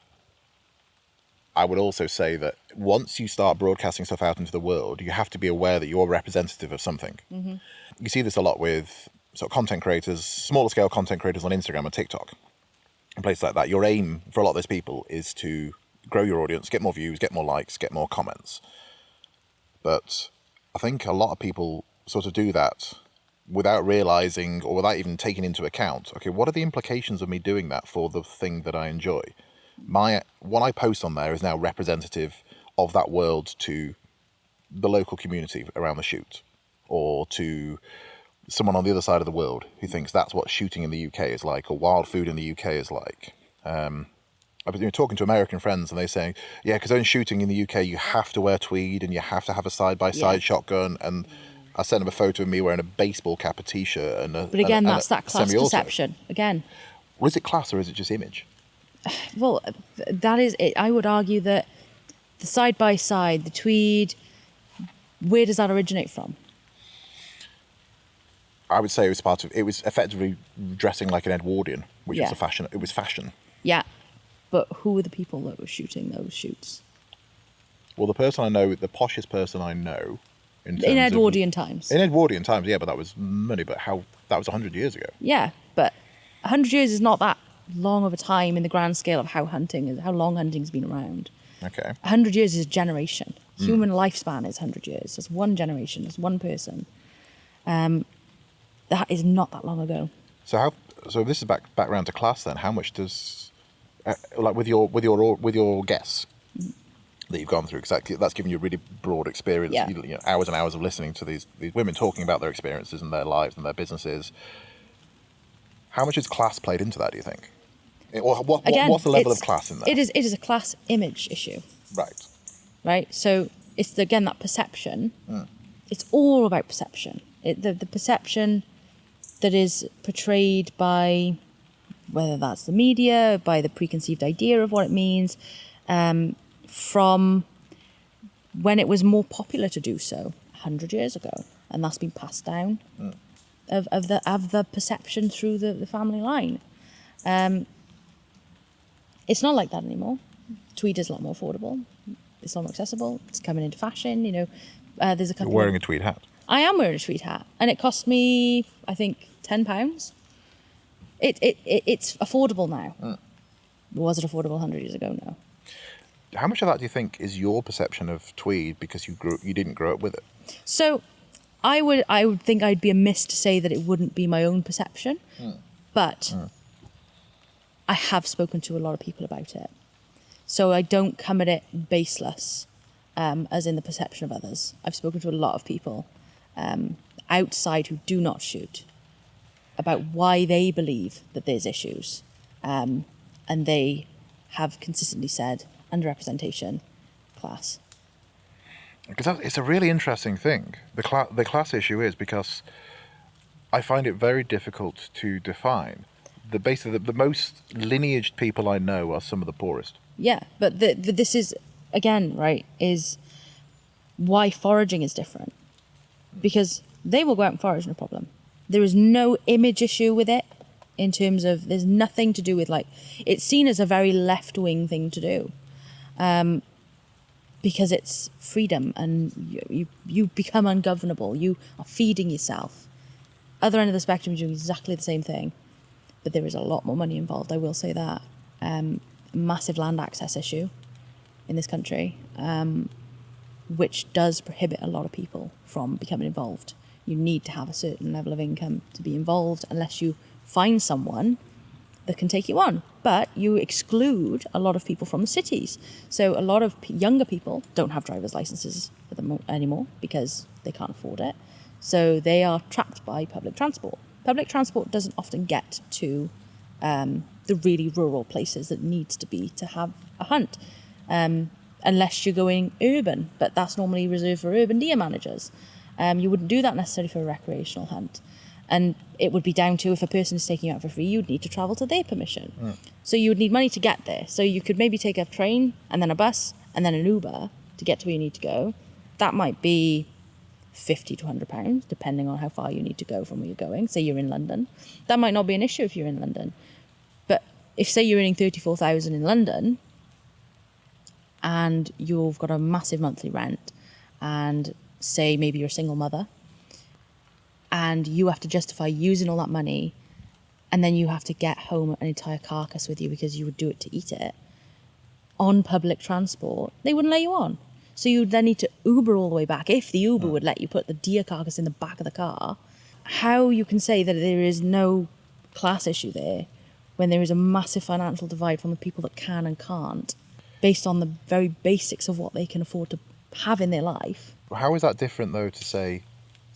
I would also say that once you start broadcasting stuff out into the world, you have to be aware that you're representative of something. Mm-hmm. You see this a lot with sort of content creators, smaller scale content creators on Instagram and TikTok, and places like that. Your aim for a lot of those people is to grow your audience, get more views, get more likes, get more comments. But I think a lot of people sort of do that without realising, or without even taking into account, okay, what are the implications of me doing that for the thing that I enjoy? What I post on there is now representative of that world to the local community around the shoot, or to someone on the other side of the world who thinks that's what shooting in the UK is like, or wild food in the UK is like. I've been talking to American friends and they're saying, yeah, because in shooting in the UK, you have to wear tweed and you have to have a side-by-side shotgun. And I sent them a photo of me wearing a baseball cap, a T-shirt, and But again, and that's that class perception. Again. Was it class or is it just image? Well, that is it. I would argue that the side-by-side, the tweed, where does that originate from? I would say it was effectively dressing like an Edwardian, which was a fashion. It was fashion. Yeah. But who were the people that were shooting those shoots? Well, the person I know, the poshest person I know, in Edwardian times. In Edwardian times, yeah, but that was money. But that was 100 years ago. Yeah, but 100 years is not that long of a time in the grand scale of how long hunting's been around. Okay. 100 years is a generation. Human lifespan is 100 years. It's one generation. It's one person. That is not that long ago. So this is back around to class then. How much does like with your guests that you've gone through, because that's given you a really broad experience, you know, hours and hours of listening to these women talking about their experiences and their lives and their businesses. How much has class played into that, do you think? What's the level of class in that? It is a class image issue. Right. So it's that perception. It's all about perception. The perception that is portrayed by, whether that's the media, by the preconceived idea of what it means, from when it was more popular to do so 100 years ago, and that's been passed down of the perception through the family line. It's not like that anymore. Tweed is a lot more affordable. It's a lot more accessible. It's coming into fashion. You know, there's a couple. You're wearing a tweed hat. I am wearing a tweed hat, and it cost me, I think, £10. It's affordable now. Was it affordable 100 years ago? No. How much of that do you think is your perception of tweed because you didn't grow up with it? So, I would think I'd be amiss to say that it wouldn't be my own perception, but I have spoken to a lot of people about it, so I don't come at it baseless, as in the perception of others. I've spoken to a lot of people outside who do not shoot about why they believe that there's issues, and they have consistently said underrepresentation, class. Because it's a really interesting thing. The class issue is because I find it very difficult to define. The most lineaged people I know are some of the poorest. Yeah, but this is, again, right, is why foraging is different. Because they will go out and forage, no problem. There is no image issue with it in terms of, there's nothing to do with, like, it's seen as a very left-wing thing to do. Because it's freedom and you become ungovernable. You are feeding yourself. Other end of the spectrum is doing exactly the same thing, but there is a lot more money involved, I will say that. Massive land access issue in this country, which does prohibit a lot of people from becoming involved. You need to have a certain level of income to be involved unless you find someone that can take you on. But you exclude a lot of people from the cities. So a lot of younger people don't have driver's licenses anymore because they can't afford it. So they are trapped by public transport. Public transport doesn't often get to the really rural places that it needs to be to have a hunt, unless you're going urban. But that's normally reserved for urban deer managers. You wouldn't do that necessarily for a recreational hunt. And it would be down to, if a person is taking you out for free, you'd need to travel to their permission. So you would need money to get there. So you could maybe take a train and then a bus and then an Uber to get to where you need to go. That might be £50 to £100, depending on how far you need to go from where you're going. Say you're in London. That might not be an issue if you're in London. But if, say, you're earning £34,000 in London and you've got a massive monthly rent, and say maybe you're a single mother, and you have to justify using all that money, and then you have to get home an entire carcass with you because you would do it to eat it, on public transport, they wouldn't let you on. So you'd then need to Uber all the way back, if the Uber would let you put the deer carcass in the back of the car. How you can say that there is no class issue there when there is a massive financial divide from the people that can and can't, based on the very basics of what they can afford to have in their life. How is that different, though, to say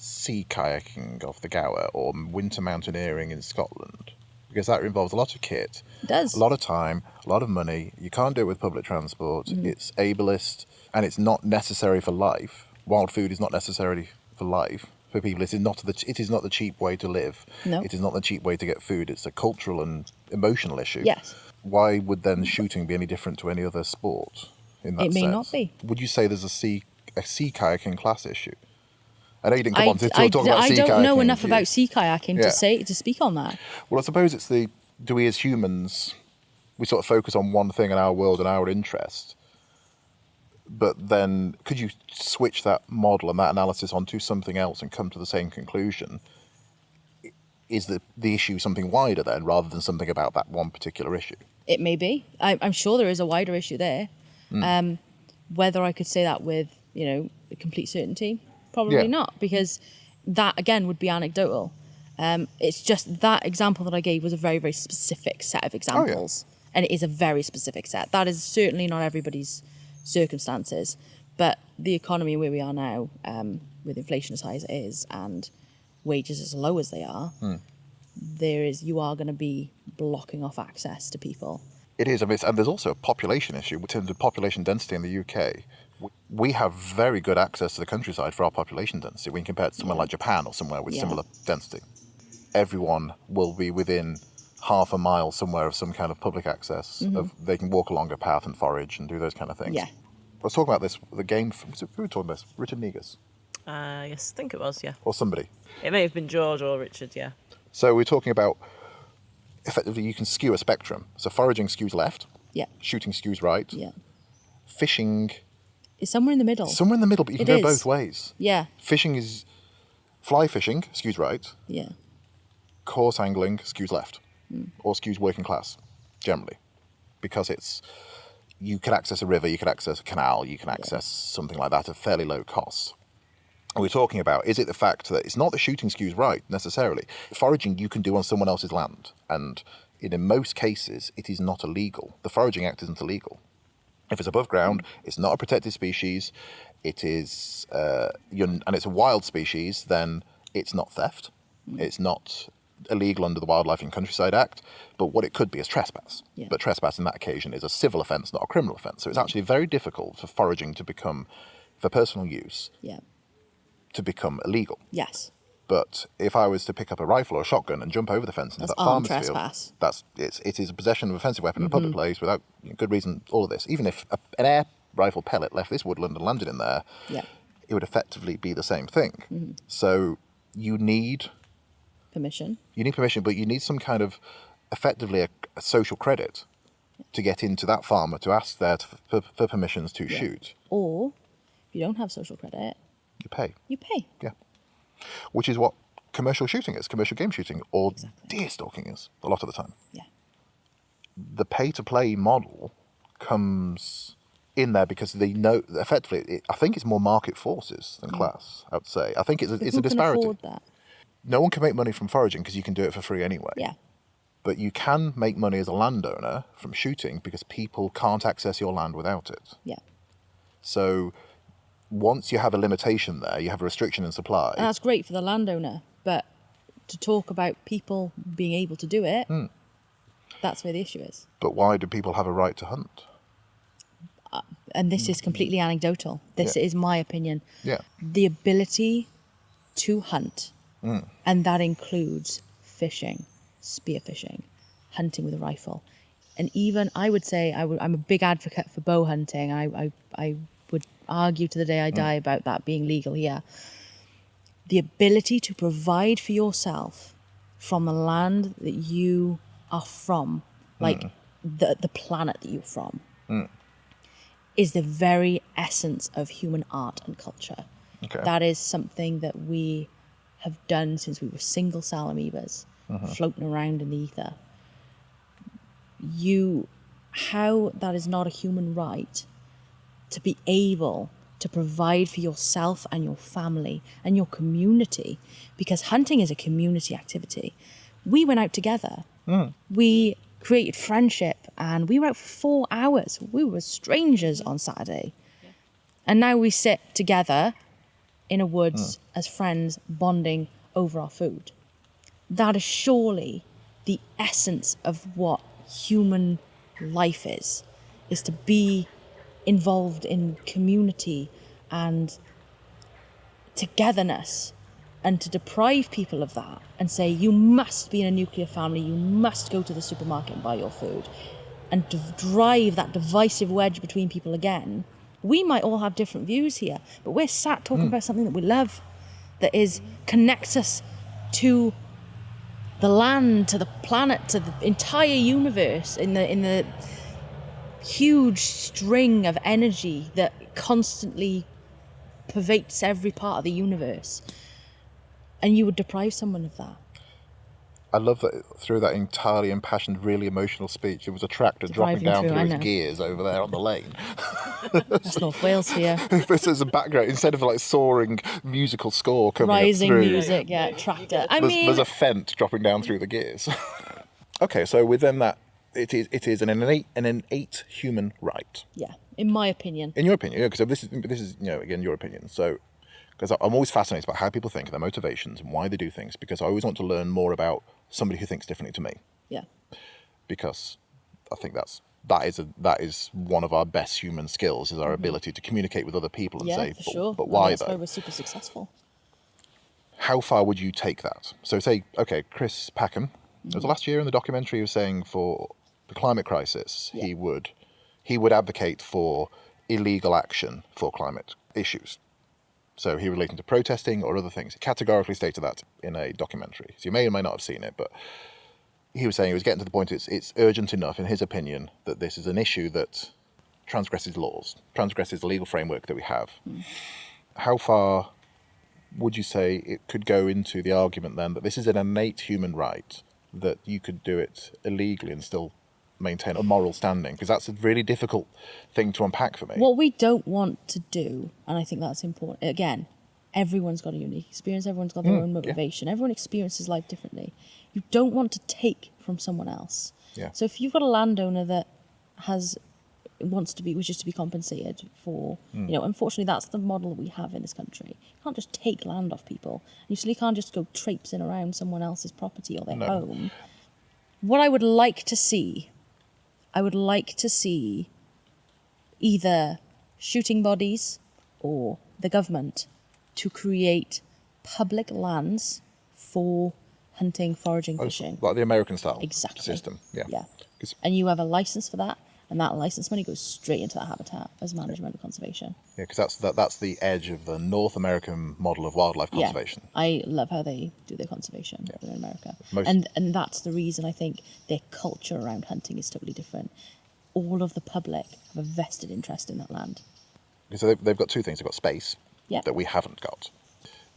sea kayaking off the Gower or winter mountaineering in Scotland, because that involves a lot of kit, It does. a lot of time, a lot of money. You can't do it with public transport. It's ableist, and it's not necessary for life. Wild food is not necessarily for life for people. It is not the cheap way to live. No. It is not the cheap way to get food. It's a cultural and emotional issue. Yes. Why would then shooting be any different to any other sport in that It may sense? not be. Would you say there's a sea kayaking class issue? I know you didn't come on to talk about sea kayaking. I don't know enough about sea kayaking Yeah. to speak on that. Well, I suppose it's do we as humans, we sort of focus on one thing in our world and our interest, but then could you switch that model and that analysis onto something else and come to the same conclusion? Is the issue something wider then, rather than something about that one particular issue? It may be. I'm sure there is a wider issue there. Whether I could say that with, complete certainty, probably not, because that, again, would be anecdotal. It's just that example that I gave was a very, very specific set of examples. And it is a very specific set. That is certainly not everybody's circumstances. But the economy where we are now, with inflation as high as it is and wages as low as they are, you are going to be blocking off access to people. It is, and there's also a population issue in terms of population density in the UK. We have very good access to the countryside for our population density. We can compare it to somewhere like Japan or somewhere with similar density. Everyone will be within half a mile somewhere of some kind of public access. They can walk along a path and forage and do those kind of things. Yeah. I was talking about this, the game, who were talking about this? Richard Negus? Yes, I think it was, yeah. Or somebody. It may have been George or Richard, yeah. So we're talking about, effectively, you can skew a spectrum. So foraging skews left. Yeah. Shooting skews right. Yeah. Fishing... It's somewhere in the middle. Somewhere in the middle, but you can go both ways. Yeah. Fishing is... Fly fishing skews right. Yeah. Coarse angling skews left. Or skews working class, generally. Because you can access a river, you can access a canal, you can access something like that at fairly low cost. And we're talking about, is it the fact that it's not the shooting skews right, necessarily. Foraging you can do on someone else's land. And in most cases, it is not illegal. The Foraging Act isn't illegal. If it's above ground, it's not a protected species, it is, and it's a wild species, then it's not theft. It's not illegal under the Wildlife and Countryside Act, but what it could be is trespass. Yeah. But trespass in that occasion is a civil offence, not a criminal offence. So it's actually very difficult for foraging to become, for personal use, to become illegal. Yes. But if I was to pick up a rifle or a shotgun and jump over the fence into that farmer's field, it is a possession of an offensive weapon in a public place without good reason, all of this. Even if an air rifle pellet left this woodland and landed in there, it would effectively be the same thing. So you need... permission. You need permission, but you need some kind of, effectively, a social credit to get into that farmer, to ask there for permissions to shoot. Or, if you don't have social credit... You pay. You pay. Yeah. Which is what commercial shooting is, commercial game shooting, or deer stalking is, a lot of the time. Yeah. The pay-to-play model comes in there because they know, effectively, I think it's more market forces than class, I would say. I think it's a disparity. Who can afford that? No one can make money from foraging because you can do it for free anyway. Yeah. But you can make money as a landowner from shooting because people can't access your land without it. Yeah. So once you have a limitation there, you have a restriction in supply. And that's great for the landowner, but to talk about people being able to do it, that's where the issue is. But why do people have a right to hunt? And this is completely anecdotal. This is my opinion. Yeah. The ability to hunt, and that includes fishing, spearfishing, hunting with a rifle. And even, I would say, I'm a big advocate for bow hunting. I would argue to the day I die about that being legal here. The ability to provide for yourself from the land that you are from, like the planet that you're from, is the very essence of human art and culture. Okay. That is something that we have done since we were single cell amoebas, floating around in the ether. How that is not a human right to be able to provide for yourself and your family and your community, because hunting is a community activity. We went out together. We created friendship and we were out for 4 hours. We were strangers on Saturday. And now we sit together in a woods as friends bonding over our food. That is surely the essence of what human life is to be involved in community and togetherness, and to deprive people of that and say you must be in a nuclear family, you must go to the supermarket and buy your food, and to drive that divisive wedge between people again. We might all have different views here, but we're sat talking about something that we love, that connects us to the land, to the planet, to the entire universe, in the huge string of energy that constantly pervades every part of the universe. And you would deprive someone of that. I love that through that entirely impassioned, really emotional speech, it was a tractor dropping down through its gears over there on the lane. That's North Wales here. This is a background, instead of like soaring musical score coming Rising up through. music, tractor. There's a fent dropping down through the gears. Okay, so within that, it is an innate human right. Yeah, in my opinion. In your opinion, yeah, because this is again your opinion. So, because I'm always fascinated about how people think, their motivations, and why they do things. Because I always want to learn more about somebody who thinks differently to me. Yeah. Because I think that is one of our best human skills, is our ability to communicate with other people and say, for sure. But why that's though? Why we're super successful. How far would you take that? So say, okay, Chris Packham, it was last year in the documentary, he was saying for the climate crisis, he would advocate for illegal action for climate issues. So he relating to protesting or other things. He categorically stated that in a documentary. So you may or may not have seen it, but he was saying he was getting to the point it's urgent enough, in his opinion, that this is an issue that transgresses laws, transgresses the legal framework that we have. How far would you say it could go into the argument then that this is an innate human right, that you could do it illegally and still maintain a moral standing? Because that's a really difficult thing to unpack for me. What we don't want to do, and I think that's important, again, everyone's got a unique experience, everyone's got their own motivation, everyone experiences life differently. You don't want to take from someone else. Yeah. So if you've got a landowner that wishes to be compensated for, unfortunately that's the model that we have in this country. You can't just take land off people. You certainly can't just go traipsing around someone else's property or their home. What I would like to see either shooting bodies or the government to create public lands for hunting, foraging, fishing. Like the American style Exactly. system. Yeah. And you have a license for that, and that license money goes straight into that habitat as management and conservation. Yeah, because that's the edge of the North American model of wildlife conservation. Yeah, I love how they do their conservation in America. And that's the reason I think their culture around hunting is totally different. All of the public have a vested interest in that land. So they've got two things. They've got space that we haven't got.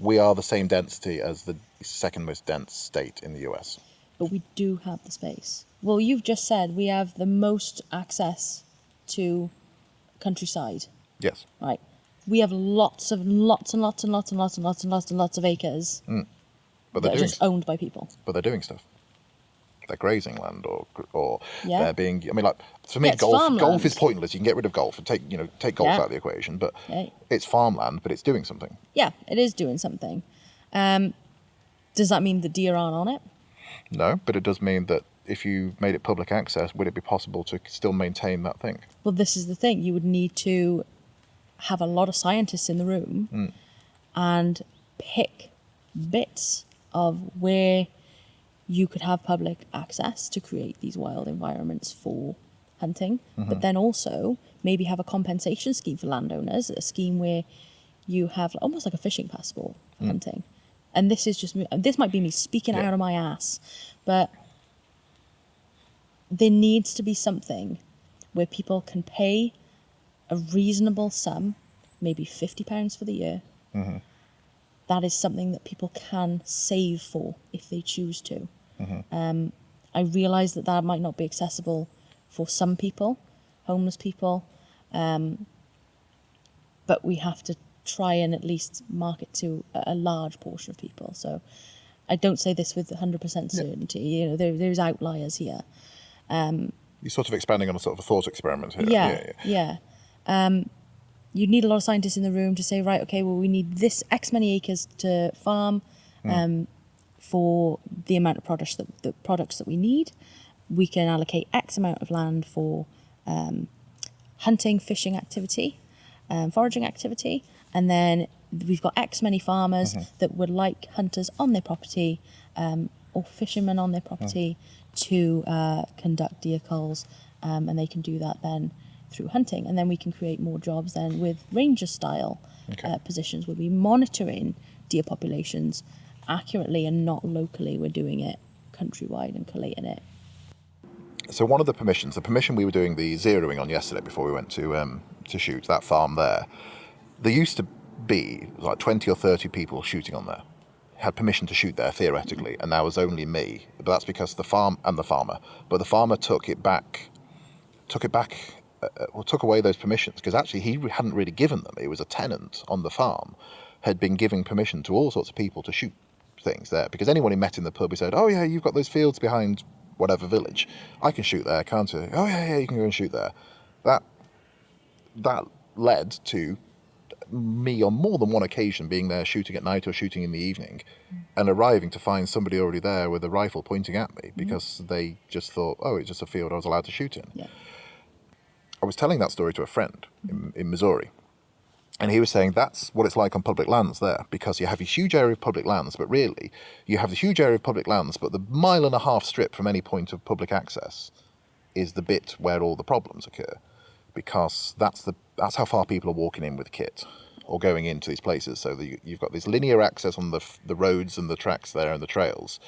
We are the same density as the second most dense state in the US. But we do have the space. Well, you've just said we have the most access to countryside. Yes. Right. We have lots of acres. But that are just owned by people. But they're doing stuff. They're grazing land, or they're being. I mean, like for me, golf is pointless. You can get rid of golf and take golf out of the equation. But it's farmland, but it's doing something. Yeah, it is doing something. Does that mean the deer aren't on it? No, but it does mean that if you made it public access, would it be possible to still maintain that thing? Well, this is the thing. You would need to have a lot of scientists in the room and pick bits of where you could have public access to create these wild environments for hunting, but then also maybe have a compensation scheme for landowners, a scheme where you have almost like a fishing passport for hunting. And this might be me speaking out of my ass, but there needs to be something where people can pay a reasonable sum, maybe £50 for the year. That is something that people can save for if they choose to. I realise that might not be accessible for some people, homeless people, but we have to try and at least market to a large portion of people. So I don't say this with 100% certainty. There's outliers here. You're sort of expanding on a sort of a thought experiment here. Yeah. you'd need a lot of scientists in the room to say, right, okay, well, we need this X many acres to farm for the amount of products that we need. We can allocate X amount of land for hunting, fishing activity, foraging activity, and then we've got X many farmers that would like hunters on their property or fishermen on their property to conduct deer culls, and they can do that then through hunting. And then we can create more jobs then with ranger style positions where we're monitoring deer populations accurately and not locally. We're doing it countrywide and collating it. So one of the permission we were doing the zeroing on yesterday before we went to shoot that farm there used to be like 20 or 30 people shooting on there, had permission to shoot there theoretically, and now was only me. But that's because the farm and the farmer. But the farmer took away those permissions, because actually he hadn't really given them. It was a tenant on the farm had been giving permission to all sorts of people to shoot things there, because anyone he met in the pub, he said, oh yeah, you've got those fields behind whatever village, I can shoot there, can't I? Oh yeah, you can go and shoot there. That led to me on more than one occasion being there shooting at night or shooting in the evening and arriving to find somebody already there with a rifle pointing at me because they just thought, oh, it's just a field I was allowed to shoot in. Yeah. I was telling that story to a friend in Missouri, and he was saying that's what it's like on public lands there, because you have a huge area of public lands, but really you have the huge area of public lands, but the 1.5 mile strip from any point of public access is the bit where all the problems occur, because that's how far people are walking in with kit or going into these places. So you've got this linear access on the roads and the tracks there and the trails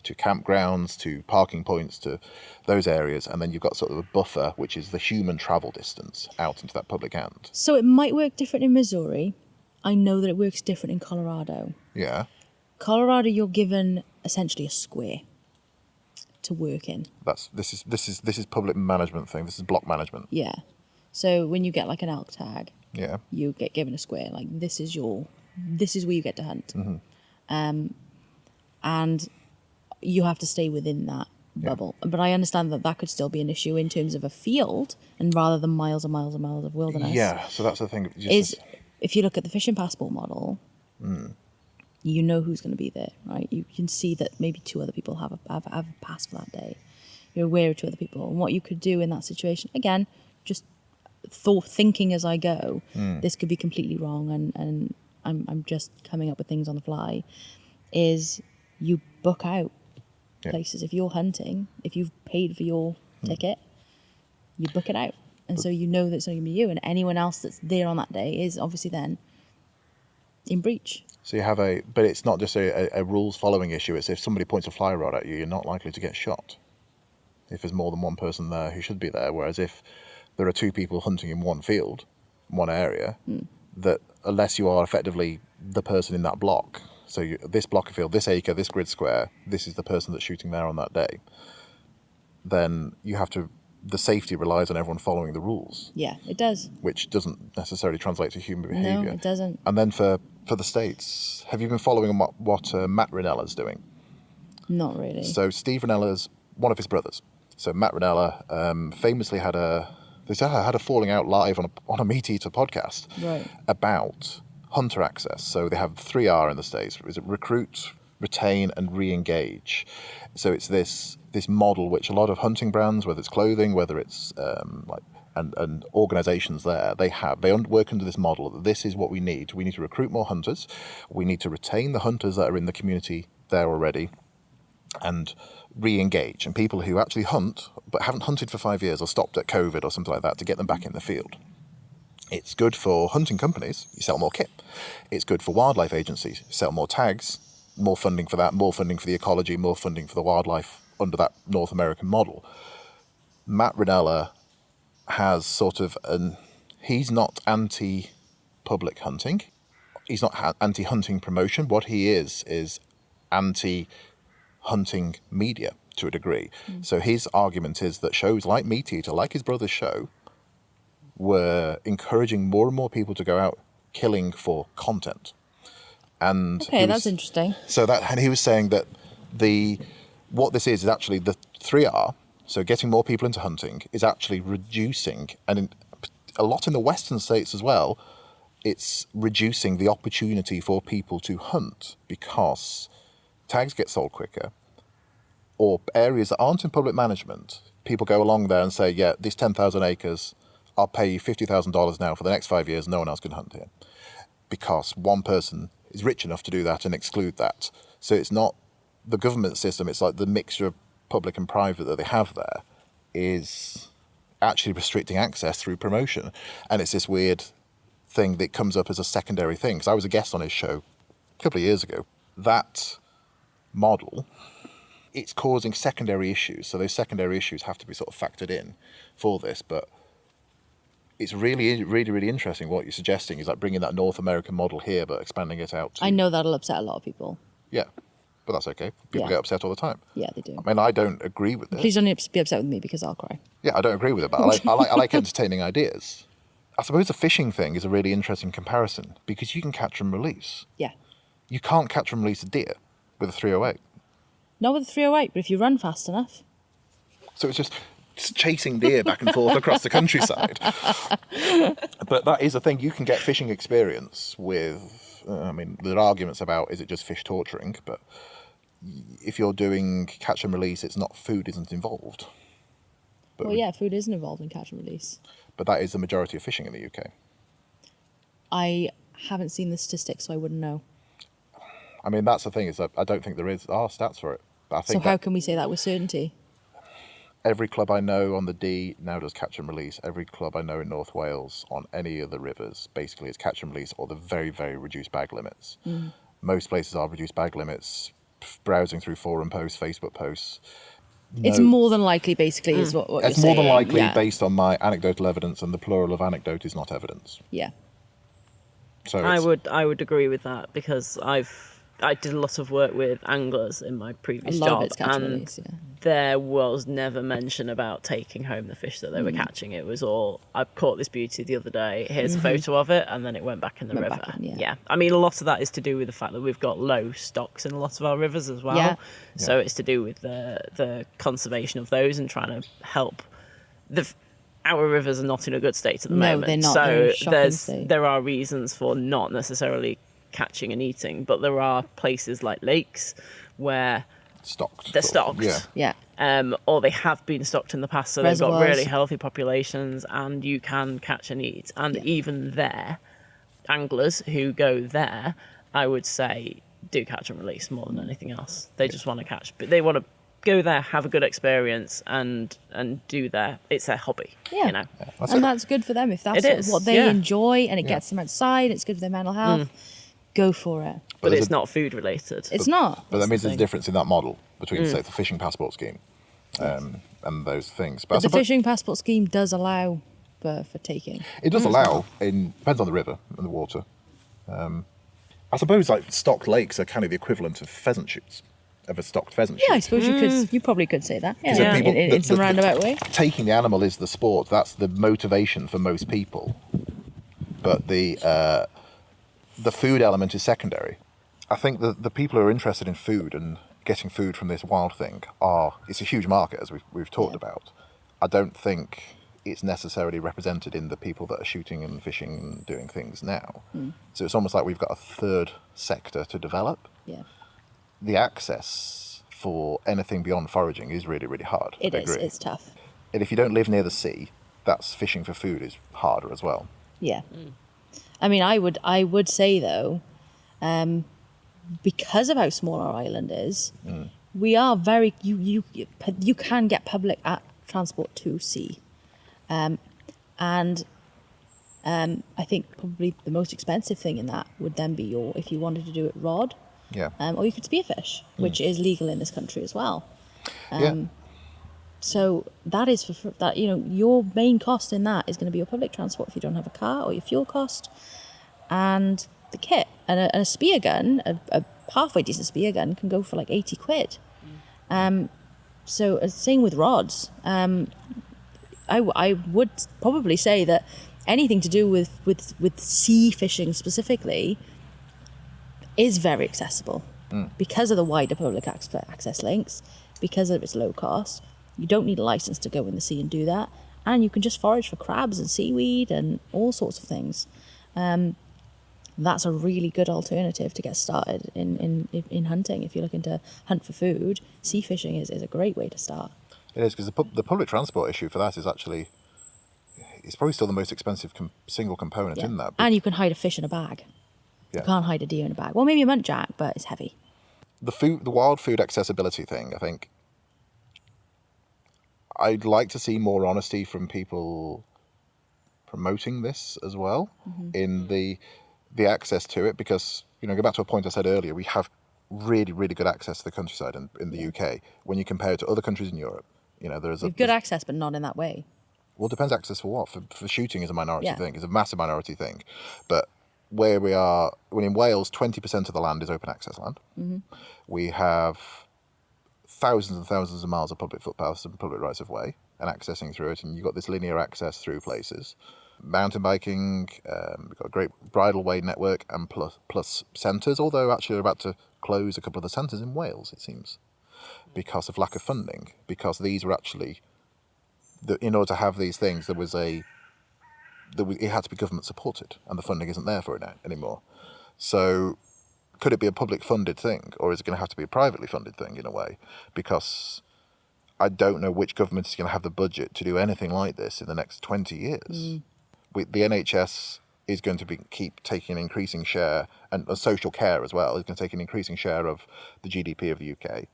to campgrounds, to parking points, to those areas, and then you've got sort of a buffer, which is the human travel distance out into that public land. So it might work different in Missouri. I know that it works different in Colorado. Yeah. Colorado, you're given essentially a square to work in. This is public management thing. This is block management. Yeah. So when you get like an elk tag, Yeah. you get given a square. Like this is where you get to hunt. And you have to stay within that bubble. But I understand that could still be an issue in terms of a field, and rather than miles and miles and miles of wilderness. Yeah, so that's the thing. If you look at the fishing passport model, you know who's going to be there, right? You can see that maybe 2 other people have a pass for that day. You're aware of 2 other people. And what you could do in that situation, again, just thinking as I go, this could be completely wrong, and I'm just coming up with things on the fly, is you book out places. If you're hunting, if you've paid for your ticket, you book it out. And so you know that it's only going to be you, and anyone else that's there on that day is obviously then in breach. So you have but it's not just a rules following issue. It's if somebody points a fly rod at you, you're not likely to get shot if there's more than one person there who should be there. Whereas if there are 2 people hunting in one field, one area, that unless you are effectively the person in that block, so this block of field, this acre, this grid square, this is the person that's shooting there on that day, then the safety relies on everyone following the rules. Yeah, it does. Which doesn't necessarily translate to human behaviour. No, it doesn't. And then for the States, have you been following what Matt Rinella's doing? Not really. So Steve Rinella's one of his brothers. So Matt Rinella famously had a falling out live on a Meat Eater podcast about hunter access. So they have 3R in the States. Is it recruit, retain, and re-engage? So it's this model which a lot of hunting brands, whether it's clothing, whether it's and organizations they work under this model that this is what we need. We need to recruit more hunters. We need to retain the hunters that are in the community there already, and re-engage. And people who actually hunt but haven't hunted for 5 years or stopped at COVID or something like that, to get them back in the field. It's good for hunting companies. You sell more kit. It's good for wildlife agencies. You sell more tags, more funding for that, more funding for the ecology, more funding for the wildlife under that North American model. Matt Rinella has he's not anti-public hunting. He's not anti-hunting promotion. What he is anti-hunting media to a degree. So his argument is that shows like Meat Eater, like his brother's show, were encouraging more and more people to go out killing for content. And that's interesting. And he was saying that what this is actually the 3R, so getting more people into hunting, is actually reducing, and a lot in the Western states as well, it's reducing the opportunity for people to hunt because tags get sold quicker, or areas that aren't in public management, people go along there and say, yeah, this 10,000 acres, I'll pay you $50,000 now for the next 5 years, no one else can hunt here. Because one person is rich enough to do that and exclude that. So it's not the government system, it's like the mixture of public and private that they have there is actually restricting access through promotion. And it's this weird thing that comes up as a secondary thing. Because I was a guest on his show a couple of years ago. That model, it's causing secondary issues. So those secondary issues have to be sort of factored in for this. But it's really, really, really interesting what you're suggesting is like bringing that North American model here, but expanding it out to... I know that'll upset a lot of people. Yeah, but that's okay. People get upset all the time. Yeah, they do. I mean, I don't agree with it. Please don't be upset with me because I'll cry. Yeah, I don't agree with it, but I like entertaining ideas. I suppose the fishing thing is a really interesting comparison because you can catch and release. Yeah. You can't catch and release a deer with a 308. Not with a 308, but if you run fast enough. So it's just chasing deer back and forth across the countryside. But that is a thing. You can get fishing experience with, I mean, there are arguments about is it just fish torturing, but if you're doing catch and release, it's not, food isn't involved. But Well, yeah, food isn't involved in catch and release. But that is the majority of fishing in the UK. I haven't seen the statistics, so I wouldn't know. I mean, that's the thing, is that I don't think there are stats for it. But I think So how can we say that with certainty? every club I know on the D now does catch and release. Every club I know in North Wales on any of the rivers basically is catch and release or the very, very reduced bag limits. Most places are reduced bag limits. Browsing through forum posts, Facebook posts. It's more than likely, basically, is what you're saying. It's more than likely Yeah. based on my anecdotal evidence, and the plural of anecdote is not evidence. Yeah. So I would agree with that because I did a lot of work with anglers in my previous A lot of job, it's catch and and release, yeah. there was never mention about taking home the fish that they were catching. It was all, I caught this beauty the other day, here's a photo of it, and then it went back in the Went river. back in, yeah. I mean, a lot of that is to do with the fact that we've got low stocks in a lot of our rivers as well. Yeah. So it's to do with the conservation of those and trying to help our rivers are not in a good state at the No, moment. they're not. They're in a So shocking state. there are reasons for not necessarily catching and eating, but there are places like lakes where stocked. they're stocked. Yeah. Yeah. Or they have been stocked in the past, so they've got Reservoirs. really healthy populations, and you can catch and eat. And even there, anglers who go there, I would say, do catch and release more than anything else. They just want to catch, but they want to go there, have a good experience, and do it's their hobby. Yeah. You know. And that's good for them. If that's It is, what they yeah. enjoy and it gets them outside, it's good for their mental health, go for it. But there's it's not food related. It's not. But that That's means the there's a thing. difference in that model between, say, the fishing passport scheme and those things. But I The suppose fishing passport scheme does allow for taking. it does allow, depends on the river and the water. I suppose like stocked lakes are kind of the equivalent of pheasant shoots, of a stocked pheasant Yeah, I shoot. suppose you probably could say that. Yeah, So people- in some roundabout way. Taking the animal is the sport. That's the motivation for most people. But the food element is secondary. I think the people who are interested in food and getting food from this wild thing it's a huge market, as we've talked about. I don't think it's necessarily represented in the people that are shooting and fishing and doing things now. So it's almost like we've got a third sector to develop. Yeah. The access for anything beyond foraging is really, really hard. It I is. agree. It's tough. And if you don't live near the sea, that's fishing for food is harder as well. Yeah. I mean, I would say though, because of how small our island is, we are very you can get public transport to sea, and I think probably the most expensive thing in that would then be if you wanted to do it rod, Yeah. or you could spearfish, which is legal in this country as well. Yeah. So that is for that. Your main cost in that is going to be your public transport if you don't have a car, or your fuel cost, and the kit. And a spear gun, a halfway decent spear gun, can go for like 80 quid. So same with rods. I would probably say that anything to do with sea fishing specifically is very accessible because of the wider public access links, because of its low cost. You don't need a license to go in the sea and do that. And you can just forage for crabs and seaweed and all sorts of things. that's a really good alternative to get started in hunting. If you're looking to hunt for food, sea fishing is a great way to start. It is, because the public transport issue for that is actually, it's probably still the most expensive single component in that. And you can hide a fish in a bag. Yeah. You can't hide a deer in a bag. Well, maybe a muntjac, but it's heavy. The wild food accessibility thing, I think, I'd like to see more honesty from people promoting this as well, in the access to it, because, go back to a point I said earlier, we have really, really good access to the countryside in the UK when you compare it to other countries in Europe. There's good access, but not in that way. Well, it depends access for what. For shooting is a minority thing. It's a massive minority thing. But where we are, when in Wales, 20% of the land is open access land. We have thousands and thousands of miles of public footpaths and public rights of way and accessing through it. And you've got this linear access through places. Mountain biking, we've got a great bridle way network and plus centres, although actually they're about to close a couple of the centres in Wales, it seems, because of lack of funding. Because these were actually, in order to have these things, it had to be government supported, and the funding isn't there for it anymore. So could it be a public funded thing, or is it going to have to be a privately funded thing in a way? Because I don't know which government is going to have the budget to do anything like this in the next 20 years. The NHS is going to keep taking an increasing share, and social care as well is going to take an increasing share of the GDP of the UK.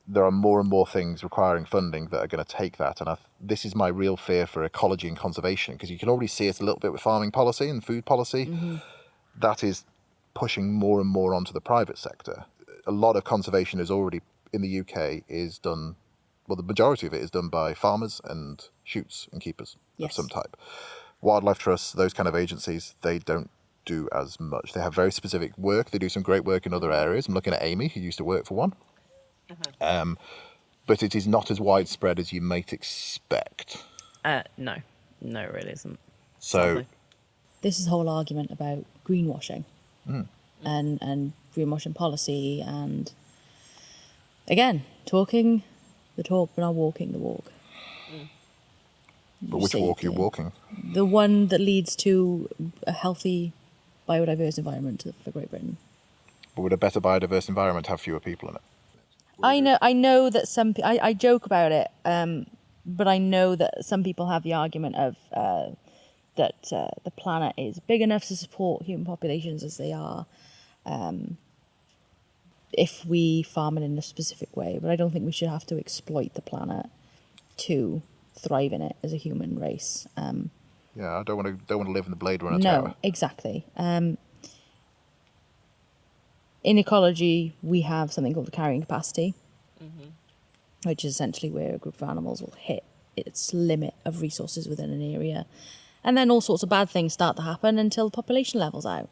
There are more and more things requiring funding that are going to take that, and this is my real fear for ecology and conservation, because you can already see it a little bit with farming policy and food policy. That is pushing more and more onto the private sector. A lot of conservation is already in the UK is done, well, the majority of it is done by farmers and shoots and keepers of some type. Wildlife trusts, those kind of agencies, they don't do as much. They have very specific work. They do some great work in other areas. I'm looking at Amy, who used to work for one. But it is not as widespread as you might expect. No, it really isn't. So Sadly. This is a whole argument about greenwashing and greenwashing policy, and again, talking the talk but not walking the walk. But which walk are you walking? The one that leads to a healthy, biodiverse environment for Great Britain. But would a better biodiverse environment have fewer people in it? I know that I joke about it, but I know that some people have the argument of that the planet is big enough to support human populations as they are, if we farm it in a specific way. But I don't think we should have to exploit the planet to thrive in it as a human race. Yeah, I don't want to live in the Blade Runner No, tower. exactly. In ecology, we have something called the carrying capacity, which is essentially where a group of animals will hit its limit of resources within an area. And then all sorts of bad things start to happen until the population levels out.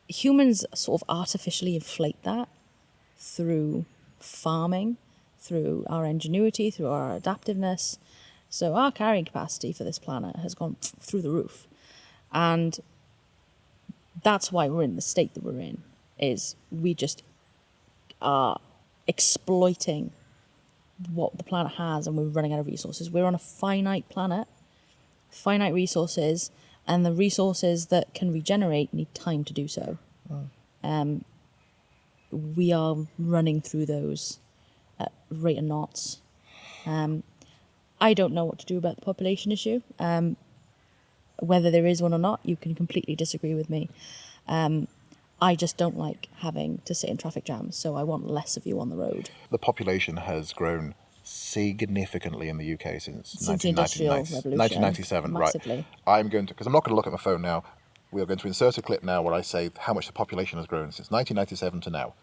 Humans sort of artificially inflate that through farming, through our ingenuity, through our adaptiveness. So our carrying capacity for this planet has gone through the roof. And that's why we're in the state that we're in, is we just are exploiting what the planet has, and we're running out of resources. We're on a finite planet, finite resources, and the resources that can regenerate need time to do so. We are running through those at rate of knots. I don't know what to do about the population issue. Whether there is one or not, you can completely disagree with me. I just don't like having to sit in traffic jams, so I want less of you on the road. The population has grown significantly in the UK since the Industrial Revolution, 1997, massively. right? I'm going to, because I'm not going to look at my phone now, we are going to insert a clip now where I say how much the population has grown since 1997 to now.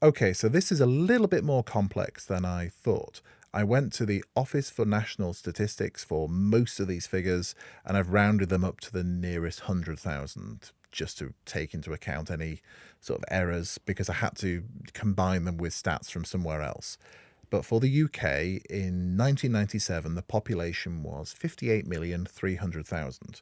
Okay, so this is a little bit more complex than I thought. I went to the Office for National Statistics for most of these figures, and I've rounded them up to the nearest 100,000, just to take into account any sort of errors, because I had to combine them with stats from somewhere else. But for the UK, in 1997, the population was 58,300,000.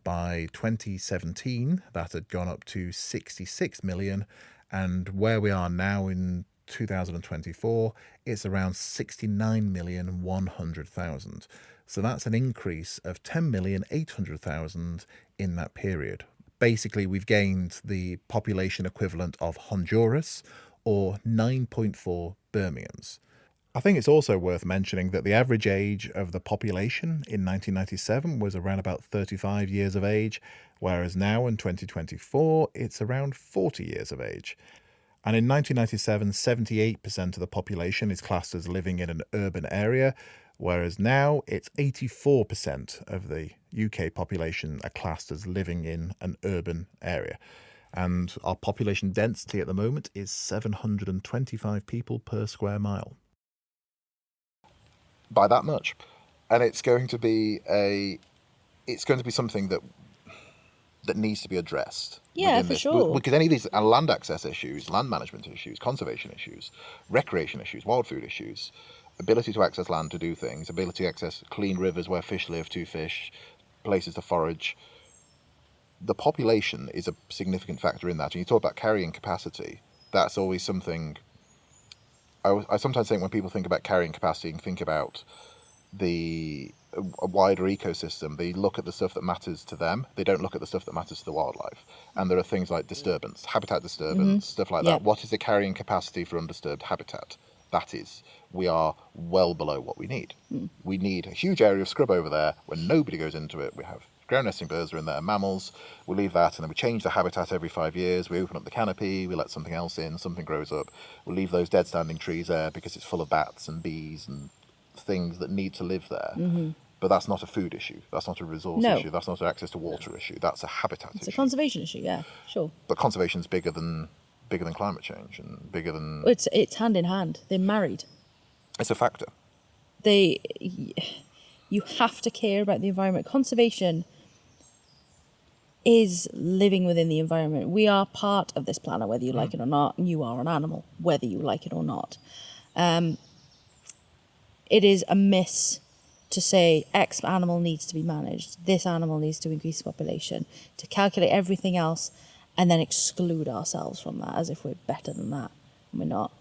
By 2017, that had gone up to 66 million, and where we are now in 2024, it's around 69,100,000. So that's an increase of 10,800,000 in that period. Basically, we've gained the population equivalent of Honduras, or 9.4 Birminghams. I think it's also worth mentioning that the average age of the population in 1997 was around about 35 years of age, whereas now in 2024, it's around 40 years of age. And in 1997, 78% of the population is classed as living in an urban area, whereas now it's 84% of the UK population are classed as living in an urban area. And our population density at the moment is 725 people per square mile. By that much. And it's going to be something that needs to be addressed. Yeah, for sure. Because any of these land access issues, land management issues, conservation issues, recreation issues, wild food issues, ability to access land to do things, ability to access clean rivers where fish live to fish, places to forage. The population is a significant factor in that. And you talk about carrying capacity, that's always something. I sometimes think when people think about carrying capacity and think about a wider ecosystem, they look at the stuff that matters to them. They don't look at the stuff that matters to the wildlife. And there are things like disturbance, habitat disturbance, stuff like that. What is the carrying capacity for undisturbed habitat? That is, we are well below what we need. We need a huge area of scrub over there where nobody goes into it. We have ground nesting birds are in there, mammals. We leave that, and then we change the habitat every 5 years. We open up the canopy, we let something else in, something grows up. We leave those dead standing trees there because it's full of bats and bees and things that need to live there. But that's not a food issue. That's not a resource issue. That's not an access to water issue. That's a habitat issue. It's a conservation issue, yeah, sure. But conservation's bigger than climate change and bigger than. It's hand in hand. They're married. It's a factor. You have to care about the environment. Conservation is living within the environment. We are part of this planet, whether you like it or not, and you are an animal, whether you like it or not. It is a miss to say X animal needs to be managed, this animal needs to increase population, to calculate everything else and then exclude ourselves from that as if we're better than that. And we're not.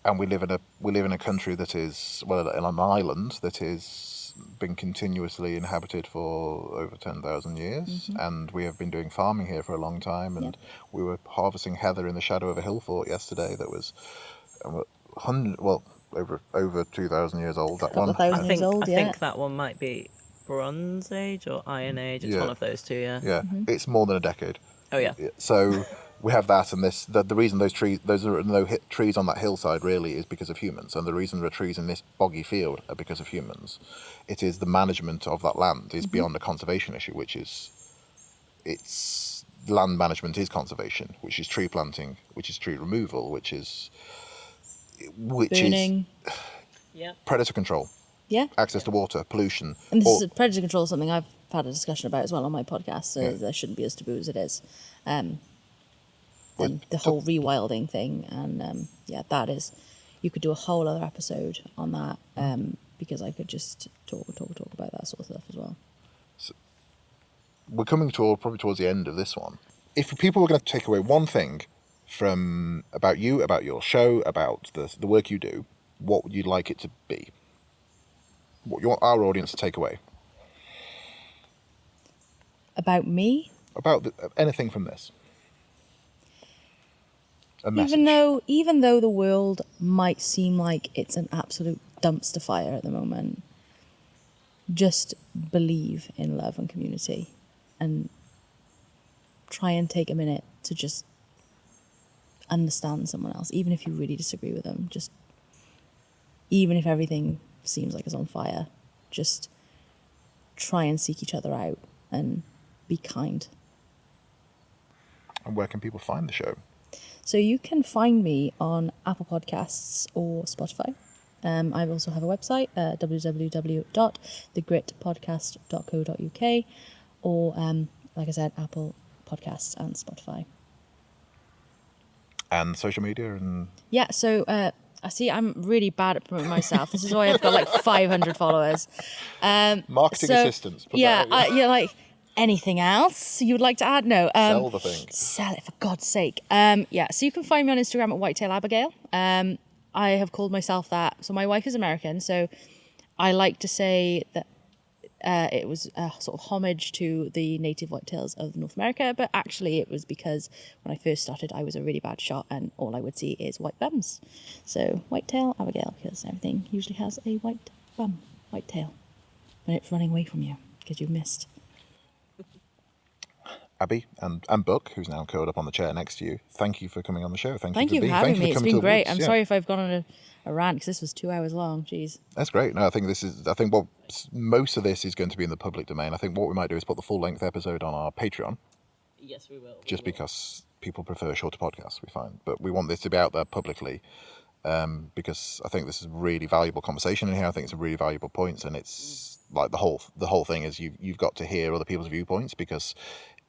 And we live in a country that is, well, in an island that is been continuously inhabited for over 10,000 years, and we have been doing farming here for a long time, and we were harvesting heather in the shadow of a hill fort yesterday that was over 2,000 years old. That one, I think that one might be Bronze Age or Iron Age. It's one of those two. Yeah. It's more than a decade. Oh yeah. So we have that, and the reason those are no trees on that hillside really is because of humans, and the reason there are trees in this boggy field are because of humans. It is the management of that land is beyond a conservation issue, which is land management is conservation, which is tree planting, which is tree removal, which is burning, predator control, access to water, pollution. And this is predator control, something I've had a discussion about as well on my podcast. So there shouldn't be as taboo as it is. And the whole rewilding thing, and that is, you could do a whole other episode on that, because I could just talk about that sort of stuff as well. So we're coming probably towards the end of this one. If people were going to take away one thing from about you, about your show, about the work you do, what would you like it to be? What you want our audience to take away? About me? About anything from this. A message. Even though the world might seem like it's an absolute dumpster fire at the moment, just believe in love and community, and try and take a minute to just understand someone else, even if you really disagree with them. Just even if everything seems like it's on fire, just try and seek each other out and be kind. And where can people find the show? So you can find me on Apple Podcasts or Spotify. I also have a website, www.thegritpodcast.co.uk, or like I said, Apple Podcasts and Spotify. And social media and so I see I'm really bad at promoting myself. This is why I've got like 500 followers. Marketing assistants. Like Anything else you would like to add? No. Sell the thing. Sell it, for God's sake. Yeah, so you can find me on Instagram at Whitetail Abigail. I have called myself that. So my wife is American, so I like to say that it was a sort of homage to the native whitetails of North America, but actually it was because when I first started, I was a really bad shot and all I would see is white bums. So Whitetail Abigail, because everything usually has a white bum, white tail, when it's running away from you because you've missed. Abby and Buck, who's now curled up on the chair next to you, thank you for coming on the show. Thank you for having me. It's been great. I'm sorry if I've gone on a rant because this was 2 hours long. Jeez. That's great. No, I think what most of this is going to be in the public domain. I think what we might do is put the full length episode on our Patreon. Yes, we will. Just because people prefer shorter podcasts, we find. But we want this to be out there publicly because I think this is a really valuable conversation in here. I think it's a really valuable point, and it's like the whole thing is you've got to hear other people's viewpoints, because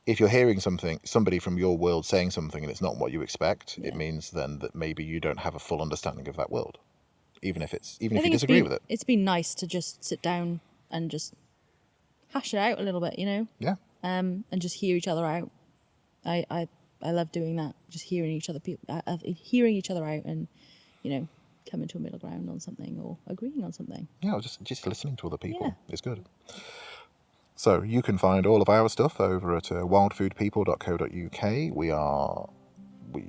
if you're hearing somebody from your world saying something and it's not what you expect, it means then that maybe you don't have a full understanding of that world, even if you disagree with it. It's been nice to just sit down and just hash it out a little bit, you know? Yeah. And just hear each other out. I love doing that. Just hearing each other out, and coming to a middle ground on something or agreeing on something. Yeah, or just listening to other people is good. So you can find all of our stuff over at wildfoodpeople.co.uk.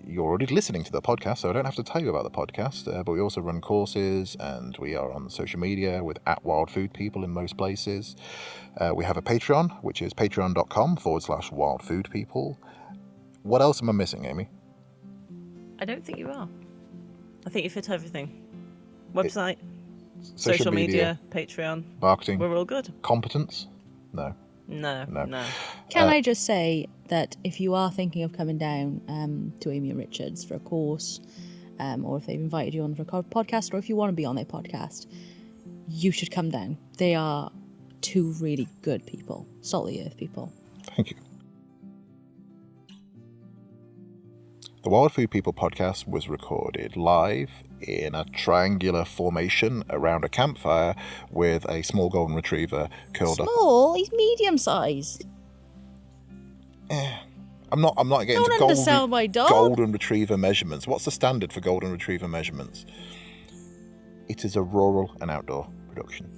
You're already listening to the podcast, so I don't have to tell you about the podcast, but we also run courses, and we are on social media with @wildfoodpeople in most places. We have a Patreon, which is patreon.com/wildfoodpeople. What else am I missing, Amy? I don't think you are. I think you've hit everything. Website, social media, Patreon. Marketing. We're all good. Competence? No. Can I just say that if you are thinking of coming down to Amy and Richard's for a course, or if they've invited you on for a podcast, or if you want to be on their podcast, you should come down. They are two really good people, salt of the earth people. Thank you. The Wild Food People podcast was recorded live in a triangular formation around a campfire with a small golden retriever curled up. Small? He's medium-sized. I'm not getting Don't undersell my dog. Golden retriever measurements. What's the standard for golden retriever measurements? It is a rural and outdoor production.